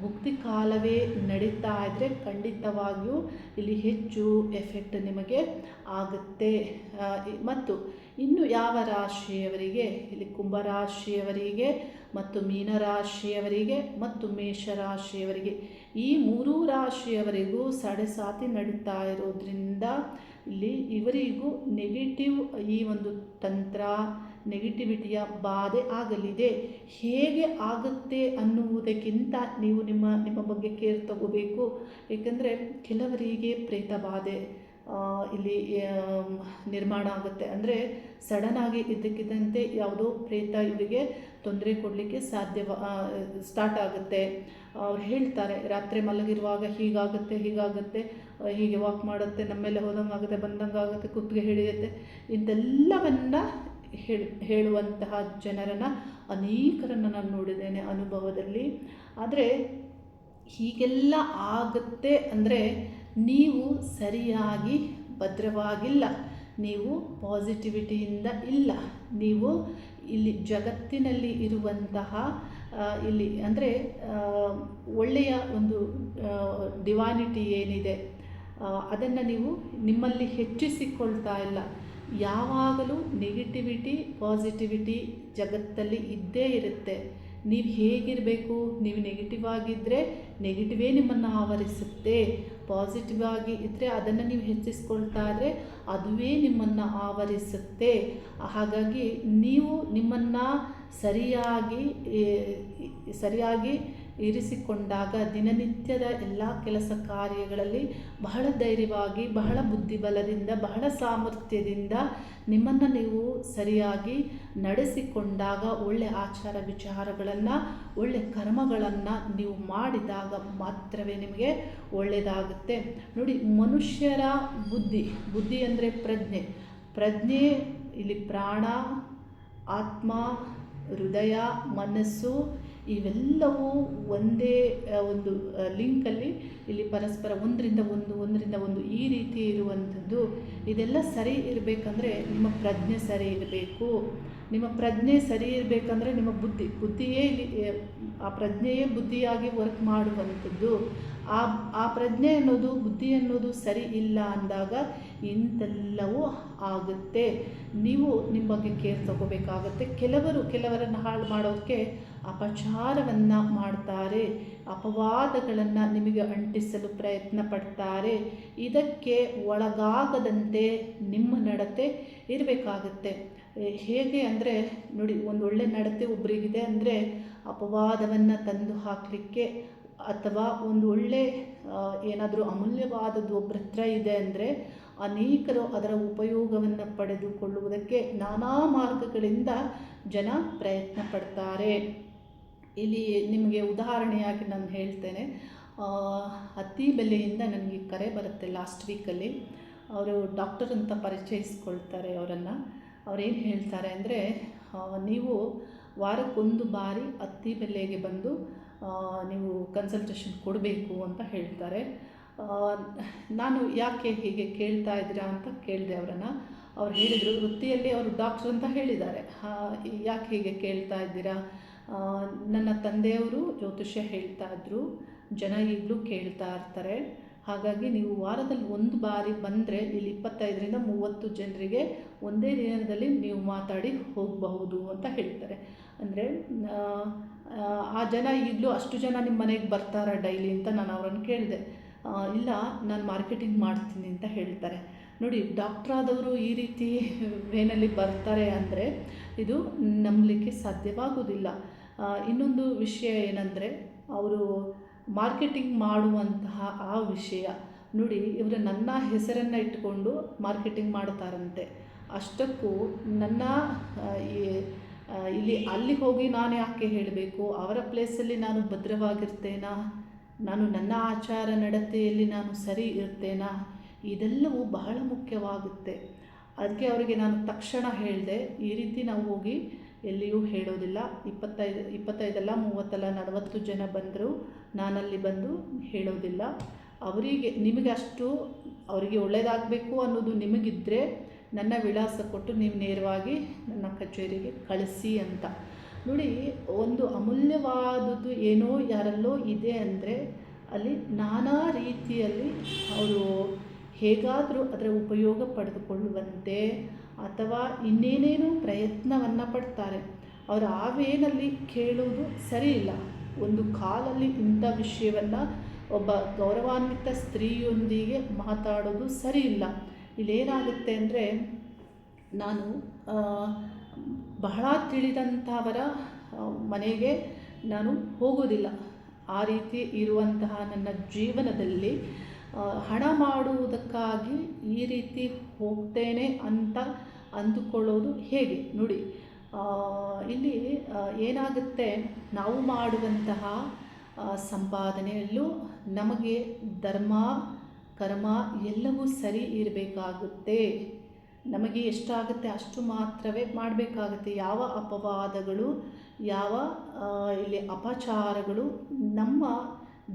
[SPEAKER 1] ಭುಕ್ತಿ ಕಾಲವೇ ನಡೀತಾ ಇದ್ದರೆ ಖಂಡಿತವಾಗಿಯೂ ಇಲ್ಲಿ ಹೆಚ್ಚು ಎಫೆಕ್ಟ್ ನಿಮಗೆ ಆಗುತ್ತೆ. ಮತ್ತು ಇನ್ನು ಯಾವ ರಾಶಿಯವರಿಗೆ, ಇಲ್ಲಿ ಕುಂಭರಾಶಿಯವರಿಗೆ ಮತ್ತು ಮೀನರಾಶಿಯವರಿಗೆ ಮತ್ತು ಮೇಷರಾಶಿಯವರಿಗೆ, ಈ ಮೂರೂ ರಾಶಿಯವರಿಗೂ ಸಾತಿ ನಡೀತಾ ಇರೋದ್ರಿಂದ ಇಲ್ಲಿ ಇವರಿಗೂ ನೆಗೆಟಿವ್ ಈ ಒಂದು ತಂತ್ರ ನೆಗೆಟಿವಿಟಿಯ ಬಾಧೆ ಆಗಲಿದೆ. ಹೇಗೆ ಆಗುತ್ತೆ ಅನ್ನುವುದಕ್ಕಿಂತ ನೀವು ನಿಮ್ಮ ಬಗ್ಗೆ ಕೇರ್ ತಗೋಬೇಕು. ಏಕೆಂದರೆ ಕೆಲವರಿಗೆ ಪ್ರೇತ ಬಾಧೆ ಇಲ್ಲಿ ನಿರ್ಮಾಣ ಆಗುತ್ತೆ. ಅಂದರೆ ಸಡನ್ನಾಗಿ ಇದ್ದಕ್ಕಿದ್ದಂತೆ ಯಾವುದೋ ಪ್ರೇತ ಇವರಿಗೆ ತೊಂದರೆ ಕೊಡಲಿಕ್ಕೆ ಸ್ಟಾರ್ಟ್ ಆಗುತ್ತೆ. ಅವ್ರು ಹೇಳ್ತಾರೆ ರಾತ್ರಿ ಮಲಗಿರುವಾಗ ಹೀಗಾಗುತ್ತೆ ಹೀಗೆ ವಾಕ್ ಮಾಡುತ್ತೆ, ನಮ್ಮ ಮೇಲೆ ಹೋದಂಗೆ ಆಗುತ್ತೆ, ಬಂದಂಗೆ ಆಗುತ್ತೆ, ಕುತ್ತಿಗೆ ಹಿಡಿಯುತ್ತೆ, ಇದೆಲ್ಲವನ್ನು ಹೇಳುವಂತಹ ಜನರನ್ನು ಅನೇಕರನ್ನು ನಾನು ನೋಡಿದ್ದೇನೆ ಅನುಭವದಲ್ಲಿ. ಆದರೆ ಹೀಗೆಲ್ಲ ಆಗುತ್ತೆ ಅಂದರೆ ನೀವು ಸರಿಯಾಗಿ ಭದ್ರವಾಗಿಲ್ಲ, ನೀವು ಪಾಸಿಟಿವಿಟಿಯಿಂದ ಇಲ್ಲ, ನೀವು ಇಲ್ಲಿ ಜಗತ್ತಿನಲ್ಲಿ ಇರುವಂತಹ ಇಲ್ಲಿ ಅಂದರೆ ಒಳ್ಳೆಯ ಒಂದು ಡಿವೈನಿಟಿ ಏನಿದೆ ಅದನ್ನು ನೀವು ನಿಮ್ಮಲ್ಲಿ ಹೆಚ್ಚಿಸಿಕೊಳ್ತಾ ಇಲ್ಲ. ಯಾವಾಗಲೂ ನೆಗೆಟಿವಿಟಿ ಪಾಸಿಟಿವಿಟಿ ಜಗತ್ತಲ್ಲಿ ಇದ್ದೇ ಇರುತ್ತೆ. ನೀವು ಹೇಗಿರಬೇಕು, ನೀವು ನೆಗೆಟಿವ್ ಆಗಿದ್ದರೆ ನೆಗೆಟಿವೇ ನಿಮ್ಮನ್ನು ಆವರಿಸುತ್ತೆ, ಪಾಸಿಟಿವ್ ಆಗಿ ಇದ್ದರೆ ಅದನ್ನು ನೀವು ಹೆಚ್ಚಿಸ್ಕೊಳ್ತಾ ಇದ್ದರೆ ಅದುವೇ ನಿಮ್ಮನ್ನು ಆವರಿಸುತ್ತೆ. ಹಾಗಾಗಿ ನೀವು ನಿಮ್ಮನ್ನು ಸರಿಯಾಗಿ ಇರಿಸಿಕೊಂಡಾಗ ದಿನನಿತ್ಯದ ಎಲ್ಲ ಕೆಲಸ ಕಾರ್ಯಗಳಲ್ಲಿ ಬಹಳ ಧೈರ್ಯವಾಗಿ, ಬಹಳ ಬುದ್ಧಿಬಲದಿಂದ, ಬಹಳ ಸಾಮರ್ಥ್ಯದಿಂದ ನಿಮ್ಮನ್ನು ನೀವು ಸರಿಯಾಗಿ ನಡೆಸಿಕೊಂಡಾಗ, ಒಳ್ಳೆ ಆಚಾರ ವಿಚಾರಗಳನ್ನು, ಒಳ್ಳೆ ಕರ್ಮಗಳನ್ನು ನೀವು ಮಾಡಿದಾಗ ಮಾತ್ರವೇ ನಿಮಗೆ ಒಳ್ಳೆಯದಾಗುತ್ತೆ. ನೋಡಿ, ಮನುಷ್ಯರ ಬುದ್ಧಿ ಅಂದರೆ ಪ್ರಜ್ಞೆ ಇಲ್ಲಿ ಪ್ರಾಣ, ಆತ್ಮ, ಹೃದಯ, ಮನಸ್ಸು ಇವೆಲ್ಲವೂ ಒಂದೇ ಒಂದು ಲಿಂಕಲ್ಲಿ ಇಲ್ಲಿ ಪರಸ್ಪರ ಒಂದರಿಂದ ಒಂದು ಈ ರೀತಿ ಇರುವಂಥದ್ದು. ಇದೆಲ್ಲ ಸರಿ ಇರಬೇಕಂದ್ರೆ ನಿಮ್ಮ ಪ್ರಜ್ಞೆ ಸರಿ ಇರಬೇಕು. ನಿಮ್ಮ ಪ್ರಜ್ಞೆ ಸರಿ ಇರಬೇಕಂದ್ರೆ ನಿಮ್ಮ ಬುದ್ಧಿಯೇ ಇಲ್ಲಿ ಆ ಪ್ರಜ್ಞೆಯೇ ಬುದ್ಧಿಯಾಗಿ ವರ್ಕ್ ಮಾಡುವಂಥದ್ದು. ಆ ಪ್ರಜ್ಞೆ ಅನ್ನೋದು, ಬುದ್ಧಿ ಅನ್ನೋದು ಸರಿ ಇಲ್ಲ ಅಂದಾಗ ಇಂಥೆಲ್ಲವೂ ಆಗುತ್ತೆ. ನೀವು ನಿಮ್ಮ ಬಗ್ಗೆ ಕೇರ್ ತಗೋಬೇಕಾಗತ್ತೆ. ಕೆಲವರನ್ನು ಹಾಳು ಮಾಡೋಕ್ಕೆ ಅಪಚಾರವನ್ನು ಮಾಡ್ತಾರೆ, ಅಪವಾದಗಳನ್ನು ನಿಮಗೆ ಅಂಟಿಸಲು ಪ್ರಯತ್ನ ಪಡ್ತಾರೆ. ಇದಕ್ಕೆ ಒಳಗಾಗದಂತೆ ನಿಮ್ಮ ನಡತೆ ಇರಬೇಕಾಗುತ್ತೆ. ಹೇಗೆ ಅಂದರೆ ನೋಡಿ, ಒಂದೊಳ್ಳೆ ನಡತೆ ಒಬ್ಬರಿಗಿದೆ ಅಂದರೆ ಅಪವಾದವನ್ನು ತಂದು ಹಾಕಲಿಕ್ಕೆ ಅಥವಾ ಒಂದು ಒಳ್ಳೆ ಏನಾದರೂ ಅಮೂಲ್ಯವಾದದ್ದು ಒಬ್ಬರ ಹತ್ರ ಇದೆ ಅಂದರೆ ಅನೇಕರು ಅದರ ಉಪಯೋಗವನ್ನು ಪಡೆದುಕೊಳ್ಳುವುದಕ್ಕೆ ನಾನಾ ಮಾರ್ಗಗಳಿಂದ ಜನ ಪ್ರಯತ್ನ ಪಡ್ತಾರೆ. ಇಲ್ಲಿ ನಿಮಗೆ ಉದಾಹರಣೆಯಾಗಿ ನಾನು ಹೇಳ್ತೇನೆ. ಅತ್ತಿಬೆಲೆಯಿಂದ ನನಗೆ ಕರೆ ಬರುತ್ತೆ ಲಾಸ್ಟ್ ವೀಕಲ್ಲಿ. ಅವರು ಡಾಕ್ಟರ್ ಅಂತ ಪರಿಚಯಿಸ್ಕೊಳ್ತಾರೆ ಅವರನ್ನು. ಅವರೇನು ಹೇಳ್ತಾರೆ ಅಂದರೆ, ನೀವು ವಾರಕ್ಕೊಂದು ಬಾರಿ ಅತ್ತಿಬೆಲೆಗೆ ಬಂದು ನೀವು ಕನ್ಸಲ್ಟೇಷನ್ ಕೊಡಬೇಕು ಅಂತ ಹೇಳ್ತಾರೆ. ನಾನು ಯಾಕೆ ಹೀಗೆ ಕೇಳ್ತಾ ಇದ್ದೀರಾ ಅಂತ ಕೇಳಿದೆ ಅವರನ್ನು. ಅವ್ರು ಹೇಳಿದರು, ವೃತ್ತಿಯಲ್ಲಿ ಅವರು ಡಾಕ್ಟರ್ ಅಂತ ಹೇಳಿದ್ದಾರೆ, ಯಾಕೆ ಹೀಗೆ ಕೇಳ್ತಾ ಇದ್ದೀರಾ? ನನ್ನ ತಂದೆಯವರು ಜ್ಯೋತಿಷ್ಯ ಹೇಳ್ತಾ ಇದ್ದರು, ಜನ ಈಗಲೂ ಕೇಳ್ತಾ ಇರ್ತಾರೆ. ಹಾಗಾಗಿ ನೀವು ವಾರದಲ್ಲಿ ಒಂದು ಬಾರಿ ಬಂದರೆ ಇಲ್ಲಿ 25ರಿಂದ 30 ಜನರಿಗೆ ಒಂದೇ ದಿನದಲ್ಲಿ ನೀವು ಮಾತಾಡಿ ಹೋಗಬಹುದು ಅಂತ ಹೇಳ್ತಾರೆ. ಅಂದರೆ ಆ ಜನ ಈಗಲೂ ಅಷ್ಟು ಜನ ನಿಮ್ಮ ಮನೆಗೆ ಬರ್ತಾರ ಡೈಲಿ ಅಂತ ನಾನು ಅವರನ್ನು ಕೇಳಿದೆ. ಇಲ್ಲ, ನಾನು ಮಾರ್ಕೆಟಿಂಗ್ ಮಾಡ್ತೀನಿ ಅಂತ ಹೇಳ್ತಾರೆ. ನೋಡಿ, ಡಾಕ್ಟ್ರಾದವರು ಈ ರೀತಿ ವೇನಲ್ಲಿ ಬರ್ತಾರೆ ಅಂದರೆ ಇದು ನಂಬಲಿಕ್ಕೆ ಸಾಧ್ಯವಾಗೋದಿಲ್ಲ. ಇನ್ನೊಂದು ವಿಷಯ ಏನಂದರೆ, ಅವರು ಮಾರ್ಕೆಟಿಂಗ್ ಮಾಡುವಂತಹ ಆ ವಿಷಯ ನೋಡಿ, ಇವರು ನನ್ನ ಹೆಸರನ್ನು ಇಟ್ಟುಕೊಂಡು ಮಾರ್ಕೆಟಿಂಗ್ ಮಾಡ್ತಾರಂತೆ. ಅಷ್ಟಕ್ಕೂ ನನ್ನ ಅಲ್ಲಿ ಹೋಗಿ ನಾನು ಯಾಕೆ ಹೇಳಬೇಕು? ಅವರ ಪ್ಲೇಸಲ್ಲಿ ನಾನು ಭದ್ರವಾಗಿರ್ತೇನಾ? ನಾನು ನನ್ನ ಆಚಾರ ನಡತೆಯಲ್ಲಿ ನಾನು ಸರಿ ಇರ್ತೇನಾ? ಇದೆಲ್ಲವೂ ಬಹಳ ಮುಖ್ಯವಾಗುತ್ತೆ. ಅದಕ್ಕೆ ಅವರಿಗೆ ನಾನು ತಕ್ಷಣ ಹೇಳಿದೆ, ಈ ರೀತಿ ನಾವು ಹೋಗಿ ಎಲ್ಲಿಯೂ ಹೇಳೋದಿಲ್ಲ. 25 ಅಲ್ಲ, 30 ಅಲ್ಲ, 40 ಜನ ಬಂದರೂ ನಾನಲ್ಲಿ ಬಂದು ಹೇಳೋದಿಲ್ಲ. ನಿಮಗೆ ಅಷ್ಟು ಅವರಿಗೆ ಒಳ್ಳೆಯದಾಗಬೇಕು ಅನ್ನೋದು ನಿಮಗಿದ್ದರೆ ನನ್ನ ವಿಳಾಸ ಕೊಟ್ಟು ನೀವು ನೇರವಾಗಿ ನನ್ನ ಕಚೇರಿಗೆ ಕಳಿಸಿ ಅಂತ. ನೋಡಿ, ಒಂದು ಅಮೂಲ್ಯವಾದದ್ದು ಏನೋ ಯಾರಲ್ಲೋ ಇದೆ ಅಂದರೆ ಅಲ್ಲಿ ನಾನಾ ರೀತಿಯಲ್ಲಿ ಅವರು ಹೇಗಾದರೂ ಅದರ ಉಪಯೋಗ ಪಡೆದುಕೊಳ್ಳುವಂತೆ ಅಥವಾ ಇನ್ನೇನೇನೋ ಪ್ರಯತ್ನವನ್ನು ಪಡ್ತಾರೆ. ಅವರು ಆ ವೇನಲ್ಲಿ ಕೇಳುವುದು ಸರಿ ಇಲ್ಲ. ಒಂದು ಕಾಲಲ್ಲಿ ಇಂಥ ವಿಷಯವನ್ನು ಒಬ್ಬ ಗೌರವಾನ್ವಿತ ಸ್ತ್ರೀಯೊಂದಿಗೆ ಮಾತಾಡೋದು ಸರಿ ಇಲ್ಲ. ಇಲ್ಲೇನಾಗುತ್ತೆ ಅಂದರೆ, ನಾನು ಬಹಳ ತಿಳಿದಂಥವರ ಮನೆಗೆ ನಾನು ಹೋಗೋದಿಲ್ಲ. ಆ ರೀತಿ ಇರುವಂತಹ ನನ್ನ ಜೀವನದಲ್ಲಿ ಹಣ ಮಾಡುವುದಕ್ಕಾಗಿ ಈ ರೀತಿ ಹೋಗ್ತೇನೆ ಅಂತ ಅಂದುಕೊಳ್ಳೋದು ಹೇಗೆ ನೋಡಿ. ಇಲ್ಲಿ ಏನಾಗುತ್ತೆ, ನಾವು ಮಾಡುವಂತಹ ಸಂಪಾದನೆಯಲ್ಲೂ ನಮಗೆ ಧರ್ಮ ಕರ್ಮ ಎಲ್ಲವೂ ಸರಿ ಇರಬೇಕಾಗುತ್ತೆ. ನಮಗೆ ಎಷ್ಟಾಗುತ್ತೆ ಅಷ್ಟು ಮಾತ್ರವೇ ಮಾಡಬೇಕಾಗುತ್ತೆ. ಯಾವ ಅಪವಾದಗಳು, ಯಾವ ಇಲ್ಲಿ ಅಪಚಾರಗಳು ನಮ್ಮ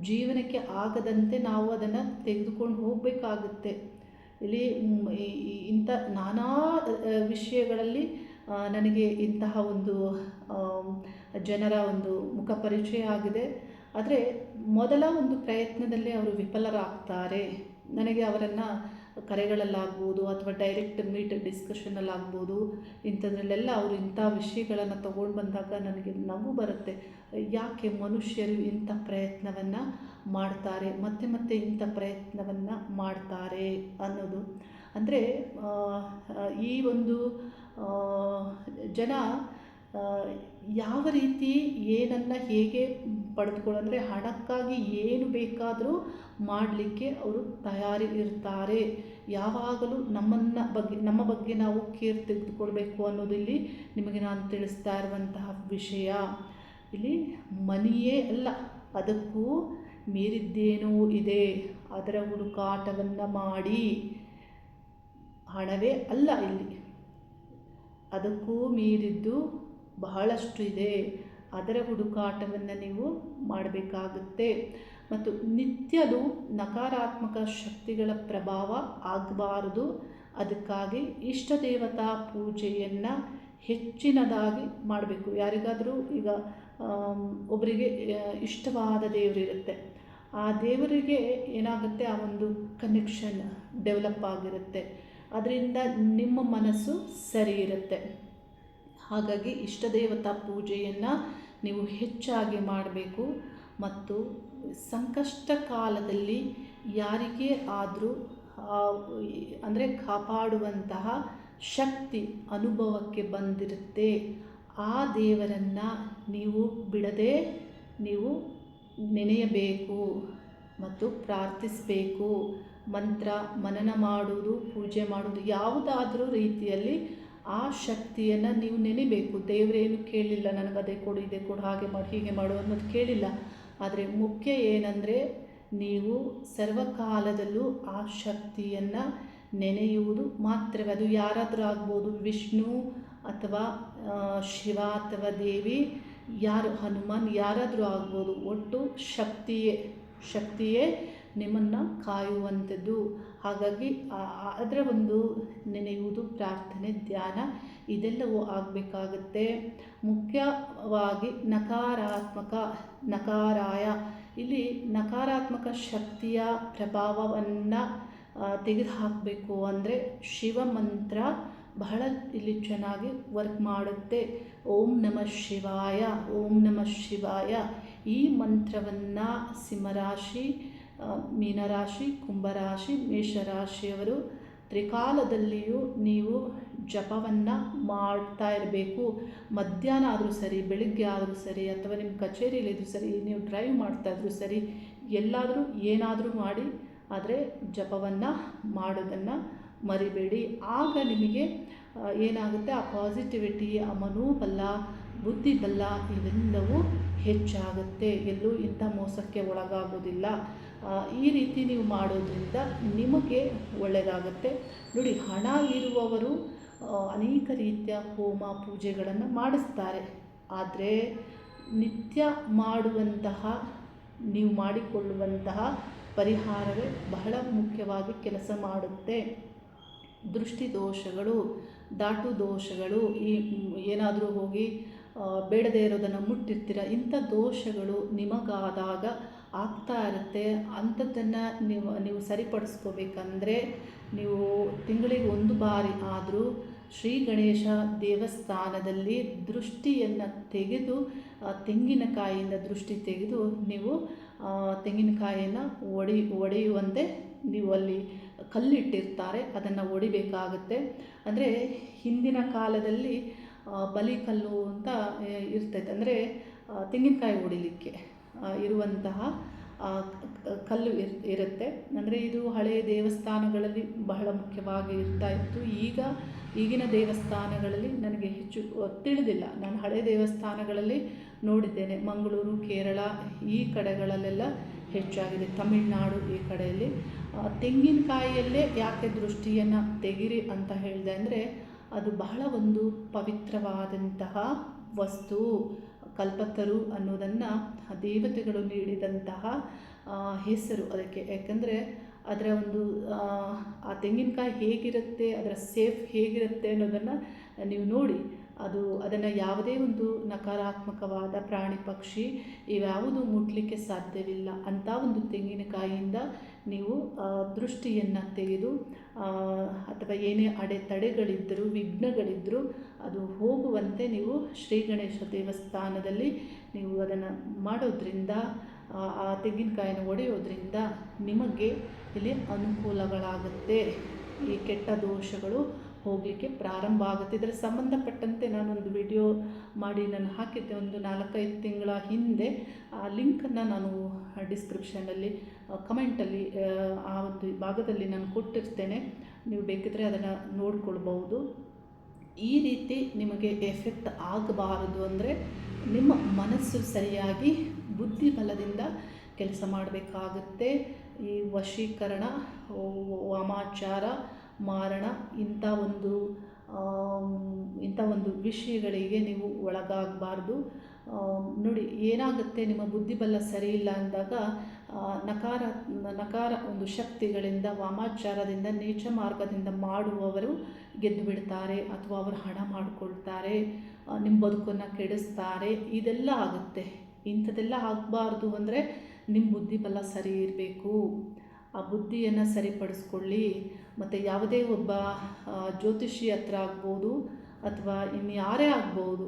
[SPEAKER 1] ಜೀವನಕ್ಕೆ ಆಗದಂತೆ ನಾವು ಅದನ್ನು ತೆಗೆದುಕೊಂಡು ಹೋಗಬೇಕಾಗುತ್ತೆ. ಇಲ್ಲಿ ಇಂಥ ನಾನಾ ವಿಷಯಗಳಲ್ಲಿ ನನಗೆ ಇಂತಹ ಒಂದು ಜನರ ಒಂದು ಮುಖ ಪರಿಚಯ ಆಗಿದೆ. ಆದರೆ ಮೊದಲ ಒಂದು ಪ್ರಯತ್ನದಲ್ಲಿ ಅವರು ವಿಫಲರಾಗ್ತಾರೆ. ನನಗೆ ಅವರನ್ನು ಕರೆಗಳಲ್ಲಾಗ್ಬೋದು ಅಥವಾ ಡೈರೆಕ್ಟ್ ಮೀಟ್ ಡಿಸ್ಕಷನಲ್ಲಾಗ್ಬೋದು, ಇಂಥದ್ರಲ್ಲೆಲ್ಲ ಅವರು ಇಂಥ ವಿಷಯಗಳನ್ನು ತಗೊಂಡು ಬಂದಾಗ ನನಗೆ ನಗು ಬರುತ್ತೆ. ಯಾಕೆ ಮನುಷ್ಯರು ಇಂಥ ಪ್ರಯತ್ನವನ್ನು ಮಾಡ್ತಾರೆ, ಮತ್ತೆ ಮತ್ತೆ ಇಂಥ ಪ್ರಯತ್ನವನ್ನು ಮಾಡ್ತಾರೆ ಅನ್ನೋದು. ಅಂದರೆ ಈ ಒಂದು ಜನ ಯಾವ ರೀತಿ ಏನನ್ನು ಹೇಗೆ ಪಡೆದುಕೊಳ್ಳಂದರೆ ಹಣಕ್ಕಾಗಿ ಏನು ಬೇಕಾದರೂ ಮಾಡಲಿಕ್ಕೆ ಅವರು ತಯಾರಿ ಇರ್ತಾರೆ. ಯಾವಾಗಲೂ ನಮ್ಮ ಬಗ್ಗೆ ನಾವು ಕೇರ್ ತೆಗೆದುಕೊಳ್ಬೇಕು ಅನ್ನೋದು ಇಲ್ಲಿ ನಿಮಗೆ ನಾನು ತಿಳಿಸ್ತಾ ಇರುವಂತಹ ವಿಷಯ. ಇಲ್ಲಿ ಮನಿಯೇ ಅಲ್ಲ, ಅದಕ್ಕೂ ಮೀರಿದ್ದೇನೋ ಇದೆ. ಅದರ ಹುಡುಕಾಟವನ್ನು ಮಾಡಿ, ಹಣವೇ ಅಲ್ಲ ಇಲ್ಲಿ, ಅದಕ್ಕೂ ಮೀರಿದ್ದು ಬಹಳಷ್ಟು ಇದೆ. ಅದರ ಹುಡುಕಾಟವನ್ನು ನೀವು ಮಾಡಬೇಕಾಗುತ್ತೆ. ಮತ್ತು ನಿತ್ಯಲೂ ನಕಾರಾತ್ಮಕ ಶಕ್ತಿಗಳ ಪ್ರಭಾವ ಆಗಬಾರದು. ಅದಕ್ಕಾಗಿ ಇಷ್ಟ ದೇವತಾ ಪೂಜೆಯನ್ನು ಹೆಚ್ಚಿನದಾಗಿ ಮಾಡಬೇಕು. ಯಾರಿಗಾದರೂ ಈಗ ಒಬ್ಬರಿಗೆ ಇಷ್ಟವಾದ ದೇವರಿರುತ್ತೆ, ಆ ದೇವರಿಗೆ ಏನಾಗುತ್ತೆ, ಆ ಒಂದು ಕನೆಕ್ಷನ್ ಡೆವಲಪ್ ಆಗಿರುತ್ತೆ. ಅದರಿಂದ ನಿಮ್ಮ ಮನಸ್ಸು ಸರಿ ಇರುತ್ತೆ. ಹಾಗಾಗಿ ಇಷ್ಟ ದೇವತಾ ಪೂಜೆಯನ್ನು ನೀವು ಹೆಚ್ಚಾಗಿ ಮಾಡಬೇಕು. ಮತ್ತು ಸಂಕಷ್ಟ ಕಾಲದಲ್ಲಿ ಯಾರಿಗೇ ಆದರೂ ಅಂದರೆ ಕಾಪಾಡುವಂತಹ ಶಕ್ತಿ ಅನುಭವಕ್ಕೆ ಬಂದಿರುತ್ತೆ. ಆ ದೇವರನ್ನು ನೀವು ಬಿಡದೆ ನೀವು ನೆನೆಯಬೇಕು ಮತ್ತು ಪ್ರಾರ್ಥಿಸಬೇಕು. ಮಂತ್ರ ಮನನ ಮಾಡುವುದು, ಪೂಜೆ ಮಾಡುವುದು, ಯಾವುದಾದ್ರೂ ರೀತಿಯಲ್ಲಿ ಆ ಶಕ್ತಿಯನ್ನು ನೀವು ನೆನೆಬೇಕು. ದೇವರೇನು ಕೇಳಿಲ್ಲ, ನನಗದೇ ಕೊಡು, ಇದೇ ಕೊಡು, ಹಾಗೆ ಮಾಡು, ಹೀಗೆ ಮಾಡು ಅನ್ನೋದು ಕೇಳಿಲ್ಲ. ಆದರೆ ಮುಖ್ಯ ಏನಂದರೆ, ನೀವು ಸರ್ವಕಾಲದಲ್ಲೂ ಆ ಶಕ್ತಿಯನ್ನು ನೆನೆಯುವುದು ಮಾತ್ರವೇ. ಅದು ಯಾರಾದರೂ ಆಗ್ಬೋದು, ವಿಷ್ಣು ಅಥವಾ ಶಿವ ಅಥವಾ ದೇವಿ, ಯಾರು ಹನುಮಾನ್, ಯಾರಾದರೂ ಆಗ್ಬೋದು. ಒಟ್ಟು ಶಕ್ತಿಯೇ ನಿಮ್ಮನ್ನು ಕಾಯುವಂಥದ್ದು. ಹಾಗಾಗಿ ಅದರ ಒಂದು ನೆನೆಯುವುದು, ಪ್ರಾರ್ಥನೆ, ಧ್ಯಾನ ಇದೆಲ್ಲವೂ ಆಗಬೇಕಾಗುತ್ತೆ. ಮುಖ್ಯವಾಗಿ ನಕಾರಾಯ ಇಲ್ಲಿ ನಕಾರಾತ್ಮಕ ಶಕ್ತಿಯ ಪ್ರಭಾವವನ್ನು ತೆಗೆದುಹಾಕಬೇಕು ಅಂದರೆ ಶಿವ ಮಂತ್ರ ಬಹಳ ಇಲ್ಲಿ ಚೆನ್ನಾಗಿ ವರ್ಕ್ ಮಾಡುತ್ತೆ. ಓಂ ನಮಃ ಶಿವಾಯ, ಓಂ ನಮಃ ಶಿವಾಯ. ಈ ಮಂತ್ರವನ್ನು ಸಿಂಹರಾಶಿ, ಮೀನರಾಶಿ, ಕುಂಭರಾಶಿ, ಮೇಷರಾಶಿಯವರು ತ್ರಿಕಾಲದಲ್ಲಿಯೂ ನೀವು ಜಪವನ್ನು ಮಾಡ್ತಾ ಇರಬೇಕು. ಮಧ್ಯಾಹ್ನ ಆದರೂ ಸರಿ, ಬೆಳಿಗ್ಗೆ ಆದರೂ ಸರಿ, ಅಥವಾ ನಿಮ್ಮ ಕಚೇರಿಯಲ್ಲಿದ್ದರೂ ಸರಿ, ನೀವು ಡ್ರೈವ್ ಮಾಡ್ತಾಯಿದ್ರು ಸರಿ, ಎಲ್ಲಾದರೂ ಏನಾದರೂ ಮಾಡಿ, ಆದರೆ ಜಪವನ್ನು ಮಾಡೋದನ್ನು ಮರಿಬೇಡಿ. ಆಗ ನಿಮಗೆ ಏನಾಗುತ್ತೆ, ಆ ಪಾಸಿಟಿವಿಟಿ, ಆ ಮನೋಬಲ, ಬುದ್ಧಿಬಲ ಇವೆಲ್ಲವೂ ಹೆಚ್ಚಾಗುತ್ತೆ. ಎಲ್ಲೂ ಇಂಥ ಮೋಸಕ್ಕೆ ಒಳಗಾಗೋದಿಲ್ಲ. ಈ ರೀತಿ ನೀವು ಮಾಡೋದ್ರಿಂದ ನಿಮಗೆ ಒಳ್ಳೆಯದಾಗುತ್ತೆ. ನೋಡಿ, ಹಣ ಇರುವವರು ಅನೇಕ ರೀತಿಯ ಹೋಮ ಪೂಜೆಗಳನ್ನು ಮಾಡಿಸ್ತಾರೆ. ಆದರೆ ನಿತ್ಯ ಮಾಡುವಂತಹ, ನೀವು ಮಾಡಿಕೊಳ್ಳುವಂತಹ ಪರಿಹಾರವೇ ಬಹಳ ಮುಖ್ಯವಾಗಿ ಕೆಲಸ ಮಾಡುತ್ತೆ. ದೃಷ್ಟಿ ದೋಷಗಳು, ದಾಟು ದೋಷಗಳು, ಈ ಏನಾದರೂ ಹೋಗಿ ಬೇಡದೇ ಇರೋದನ್ನು ಮುಟ್ಟಿರ್ತೀರ. ಇಂಥ ದೋಷಗಳು ನಿಮಗಾದಾಗ ಆಗ್ತಾ ಇರುತ್ತೆ. ಅಂಥದ್ದನ್ನು ನೀವು ಸರಿಪಡಿಸ್ಕೋಬೇಕಂದ್ರೆ ನೀವು ತಿಂಗಳಿಗೆ 1 ಬಾರಿ ಆದರೂ ಶ್ರೀ ಗಣೇಶ ದೇವಸ್ಥಾನದಲ್ಲಿ ದೃಷ್ಟಿಯನ್ನು ತೆಗೆದು, ತೆಂಗಿನಕಾಯಿಯಿಂದ ದೃಷ್ಟಿ ತೆಗೆದು ನೀವು ತೆಂಗಿನಕಾಯಿಯನ್ನು ಒಡೆಯುವಂತೆ ನೀವು ಅಲ್ಲಿ ಕಲ್ಲಿಟ್ಟಿರ್ತಾರೆ, ಅದನ್ನು ಒಡಿಬೇಕಾಗುತ್ತೆ. ಅಂದರೆ ಹಿಂದಿನ ಕಾಲದಲ್ಲಿ ಬಲಿಕಲ್ಲು ಅಂತ ಇರ್ತೈತೆ, ಅಂದರೆ ತೆಂಗಿನಕಾಯಿ ಹೊಡಿಲಿಕ್ಕೆ ಇರುವಂತಹ ಕಲ್ಲು ಇರುತ್ತೆ. ಅಂದರೆ ಇದು ಹಳೆಯ ದೇವಸ್ಥಾನಗಳಲ್ಲಿ ಬಹಳ ಮುಖ್ಯವಾಗಿ ಇರ್ತಾ ಇತ್ತು. ಈಗಿನ ದೇವಸ್ಥಾನಗಳಲ್ಲಿ ನನಗೆ ಹೆಚ್ಚು ತಿಳಿದಿಲ್ಲ. ನಾನು ಹಳೆಯ ದೇವಸ್ಥಾನಗಳಲ್ಲಿ ನೋಡಿದ್ದೇನೆ. ಮಂಗಳೂರು, ಕೇರಳ ಈ ಕಡೆಗಳಲ್ಲೆಲ್ಲ ಹೆಚ್ಚಾಗಿದೆ. ತಮಿಳುನಾಡು ಈ ಕಡೆಯಲ್ಲಿ ತೆಂಗಿನಕಾಯಿಯಲ್ಲೇ ಯಾಕೆ ದೃಷ್ಟಿಯನ್ನು ತೆಗಿರಿ ಅಂತ ಹೇಳಿದೆ ಅಂದರೆ, ಅದು ಬಹಳ ಒಂದು ಪವಿತ್ರವಾದಂತಹ ವಸ್ತು. ಕಲ್ಪತರು ಅನ್ನೋದನ್ನು ದೇವತೆಗಳು ನೀಡಿದಂತಹ ಹೆಸರು ಅದಕ್ಕೆ. ಯಾಕಂದರೆ ಅದರ ಒಂದು ಆ ತೆಂಗಿನಕಾಯಿ ಹೇಗಿರುತ್ತೆ, ಅದರ ಸೇಫ್ ಹೇಗಿರುತ್ತೆ ಅನ್ನೋದನ್ನು ನೀವು ನೋಡಿ. ಅದನ್ನು ಯಾವುದೇ ಒಂದು ನಕಾರಾತ್ಮಕವಾದ ಪ್ರಾಣಿ ಪಕ್ಷಿ ಇವ್ಯಾವುದು ಮುಟ್ಲಿಕ್ಕೆ ಸಾಧ್ಯವಿಲ್ಲ. ಅಂಥ ಒಂದು ತೆಂಗಿನಕಾಯಿಯಿಂದ ನೀವು ದೃಷ್ಟಿಯನ್ನು ತೆಗೆದು ಅಥವಾ ಏನೇ ಅಡೆತಡೆಗಳಿದ್ದರೂ, ವಿಘ್ನಗಳಿದ್ದರೂ ಅದು ಹೋಗುವಂತೆ ನೀವು ಶ್ರೀ ಗಣೇಶ ದೇವಸ್ಥಾನದಲ್ಲಿ ನೀವು ಅದನ್ನು ಮಾಡೋದ್ರಿಂದ, ಆ ತೆಂಗಿನಕಾಯಿನ ಒಡೆಯೋದ್ರಿಂದ ನಿಮಗೆ ಇಲ್ಲಿ ಅನುಕೂಲಗಳಾಗುತ್ತೆ. ಈ ಕೆಟ್ಟ ದೋಷಗಳು ಹೋಗಲಿಕ್ಕೆ ಪ್ರಾರಂಭ ಆಗುತ್ತೆ. ಇದರ ಸಂಬಂಧಪಟ್ಟಂತೆ ನಾನೊಂದು ವಿಡಿಯೋ ಮಾಡಿ ನಾನು ಹಾಕಿದ್ದೆ ಒಂದು 4-5 ತಿಂಗಳ ಹಿಂದೆ. ಆ ಲಿಂಕನ್ನು ನಾನು ಡಿಸ್ಕ್ರಿಪ್ಷನಲ್ಲಿ ಕಮೆಂಟಲ್ಲಿ ಆ ಒಂದು ಭಾಗದಲ್ಲಿ ನಾನು ಕೊಟ್ಟಿರ್ತೇನೆ. ನೀವು ಬೇಕಿದ್ರೆ ಅದನ್ನು ನೋಡ್ಕೊಳ್ಬೋದು. ಈ ರೀತಿ ನಿಮಗೆ ಎಫೆಕ್ಟ್ ಆಗಬಾರದು ಅಂದರೆ ನಿಮ್ಮ ಮನಸ್ಸು ಸರಿಯಾಗಿ ಬುದ್ಧಿಬಲದಿಂದ ಕೆಲಸ ಮಾಡಬೇಕಾಗುತ್ತೆ. ಈ ವಶೀಕರಣ, ವಾಮಾಚಾರ, ಮಾರಣ ಇಂಥ ಒಂದು ವಿಷಯಗಳಿಗೆ ನೀವು ಒಳಗಾಗಬಾರ್ದು. ನೋಡಿ, ಏನಾಗುತ್ತೆ, ನಿಮ್ಮ ಬುದ್ಧಿಬಲ ಸರಿ ಇಲ್ಲ ಅಂದಾಗ ನಕಾರ ಒಂದು ಶಕ್ತಿಗಳಿಂದ, ವಾಮಾಚಾರದಿಂದ, ನೀಚ ಮಾರ್ಗದಿಂದ ಮಾಡುವವರು ಗೆದ್ದು ಬಿಡ್ತಾರೆ, ಅಥವಾ ಅವರು ಹಣ ಮಾಡಿಕೊಳ್ತಾರೆ, ನಿಮ್ಮ ಬದುಕನ್ನು ಕೆಡಿಸ್ತಾರೆ. ಇದೆಲ್ಲ ಆಗುತ್ತೆ. ಇಂಥದ್ದೆಲ್ಲ ಆಗಬಾರ್ದು ಅಂದರೆ ನಿಮ್ಮ ಬುದ್ಧಿಬಲ ಸರಿ ಇರಬೇಕು. ಆ ಬುದ್ಧಿಯನ್ನು ಸರಿಪಡಿಸ್ಕೊಳ್ಳಿ. ಮತ್ತು ಯಾವುದೇ ಒಬ್ಬ ಜ್ಯೋತಿಷಿ ಹತ್ರ ಆಗ್ಬೋದು, ಅಥವಾ ಇನ್ಯಾರೇ ಆಗ್ಬೋದು,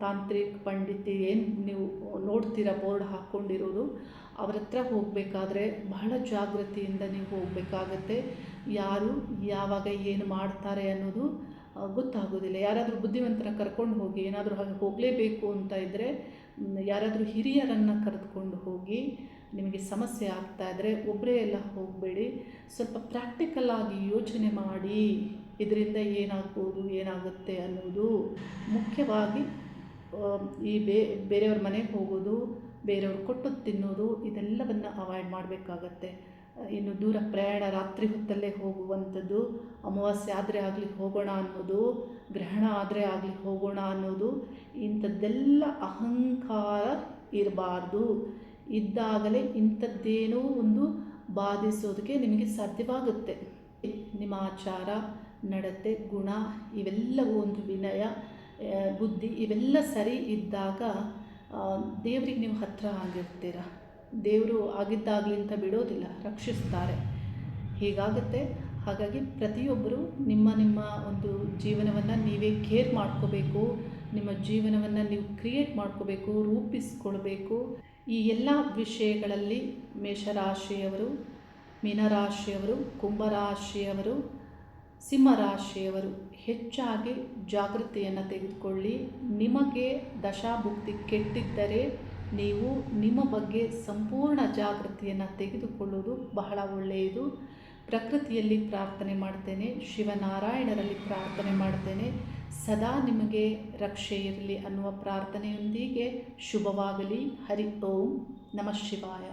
[SPEAKER 1] ತಾಂತ್ರಿಕ ಪಂಡಿತಿ ಏನು ನೀವು ನೋಡ್ತೀರ ಬೋರ್ಡ್ ಹಾಕ್ಕೊಂಡಿರೋದು, ಅವ್ರ ಹತ್ರ ಹೋಗಬೇಕಾದ್ರೆ ಬಹಳ ಜಾಗೃತಿಯಿಂದ ನೀವು ಹೋಗಬೇಕಾಗತ್ತೆ. ಯಾರು ಯಾವಾಗ ಏನು ಮಾಡ್ತಾರೆ ಅನ್ನೋದು ಗೊತ್ತಾಗೋದಿಲ್ಲ. ಯಾರಾದರೂ ಬುದ್ಧಿವಂತನ ಕರ್ಕೊಂಡು ಹೋಗಿ, ಏನಾದರೂ ಹಾಗೆ ಹೋಗಲೇಬೇಕು ಅಂತ ಇದ್ದರೆ ಯಾರಾದರೂ ಹಿರಿಯರನ್ನು ಕರೆದುಕೊಂಡು ಹೋಗಿ. ನಿಮಗೆ ಸಮಸ್ಯೆ ಆಗ್ತಾಯಿದ್ರೆ ಒಬ್ಬರೇ ಎಲ್ಲ ಹೋಗಬೇಡಿ, ಸ್ವಲ್ಪ ಪ್ರಾಕ್ಟಿಕಲ್ ಆಗಿ ಯೋಚನೆ ಮಾಡಿ. ಇದರಿಂದ ಏನಾಗ್ಬೋದು, ಏನಾಗುತ್ತೆ ಅನ್ನೋದು. ಮುಖ್ಯವಾಗಿ ಈ ಬೇರೆಯವ್ರ ಮನೆಗೆ ಹೋಗೋದು, ಬೇರೆಯವ್ರು ಕೊಟ್ಟು ತಿನ್ನೋದು, ಇದೆಲ್ಲವನ್ನು ಅವಾಯ್ಡ್ ಮಾಡಬೇಕಾಗತ್ತೆ. ಇನ್ನು ದೂರ ಪ್ರಯಾಣ ರಾತ್ರಿ ಹೊತ್ತಲ್ಲೇ ಹೋಗುವಂಥದ್ದು, ಅಮಾವಾಸ್ಯೆ ಆದರೆ ಆಗಲಿ ಹೋಗೋಣ ಅನ್ನೋದು, ಗ್ರಹಣ ಆದರೆ ಆಗಲಿ ಹೋಗೋಣ ಅನ್ನೋದು, ಇಂಥದ್ದೆಲ್ಲ ಅಹಂಕಾರ ಇರಬಾರ್ದು. ಇದ್ದಾಗಲೇ ಇಂಥದ್ದೇನೋ ಒಂದು ಬಾಧಿಸೋದಕ್ಕೆ ನಿಮಗೆ ಸಾಧ್ಯವಾಗುತ್ತೆ. ನಿಮ್ಮ ಆಚಾರ, ನಡತೆ, ಗುಣ ಇವೆಲ್ಲವೂ, ಒಂದು ವಿನಯ, ಬುದ್ಧಿ ಇವೆಲ್ಲ ಸರಿ ಇದ್ದಾಗ ದೇವರಿಗೆ ನೀವು ಹತ್ತಿರ ಆಗಿರ್ತೀರ. ದೇವರು ಆಗಿದ್ದಾಗಲಿ ಅಂತ ಬಿಡೋದಿಲ್ಲ, ರಕ್ಷಿಸ್ತಾರೆ. ಹೀಗಾಗುತ್ತೆ. ಹಾಗಾಗಿ ಪ್ರತಿಯೊಬ್ಬರು ನಿಮ್ಮ ಒಂದು ಜೀವನವನ್ನು ನೀವೇ ಕೇರ್ ಮಾಡ್ಕೋಬೇಕು. ನಿಮ್ಮ ಜೀವನವನ್ನು ನೀವು ಕ್ರಿಯೇಟ್ ಮಾಡ್ಕೋಬೇಕು, ರೂಪಿಸ್ಕೊಳ್ಬೇಕು. ಈ ಎಲ್ಲ ವಿಷಯಗಳಲ್ಲಿ ಮೇಷರಾಶಿಯವರು, ಮೀನರಾಶಿಯವರು, ಕುಂಭರಾಶಿಯವರು, ಸಿಂಹರಾಶಿಯವರು ಹೆಚ್ಚಾಗಿ ಜಾಗೃತಿಯನ್ನು ತೆಗೆದುಕೊಳ್ಳಿ. ನಿಮಗೆ ದಶಾಭುಕ್ತಿ ಕೆಟ್ಟಿದ್ದರೆ ನೀವು ನಿಮ್ಮ ಬಗ್ಗೆ ಸಂಪೂರ್ಣ ಜಾಗೃತಿಯನ್ನು ತೆಗೆದುಕೊಳ್ಳುವುದು ಬಹಳ ಒಳ್ಳೆಯದು. ಪ್ರಕೃತಿಯಲ್ಲಿ ಪ್ರಾರ್ಥನೆ ಮಾಡ್ತೇನೆ, ಶಿವನಾರಾಯಣರಲ್ಲಿ ಪ್ರಾರ್ಥನೆ ಮಾಡ್ತೇನೆ. ಸದಾ ನಿಮಗೆ ರಕ್ಷೆ ಇರಲಿ ಅನ್ನುವ ಪ್ರಾರ್ಥನೆಯೊಂದಿಗೆ ಶುಭವಾಗಲಿ. ಹರಿ ಓಂ ನಮಃ ಶಿವಾಯ.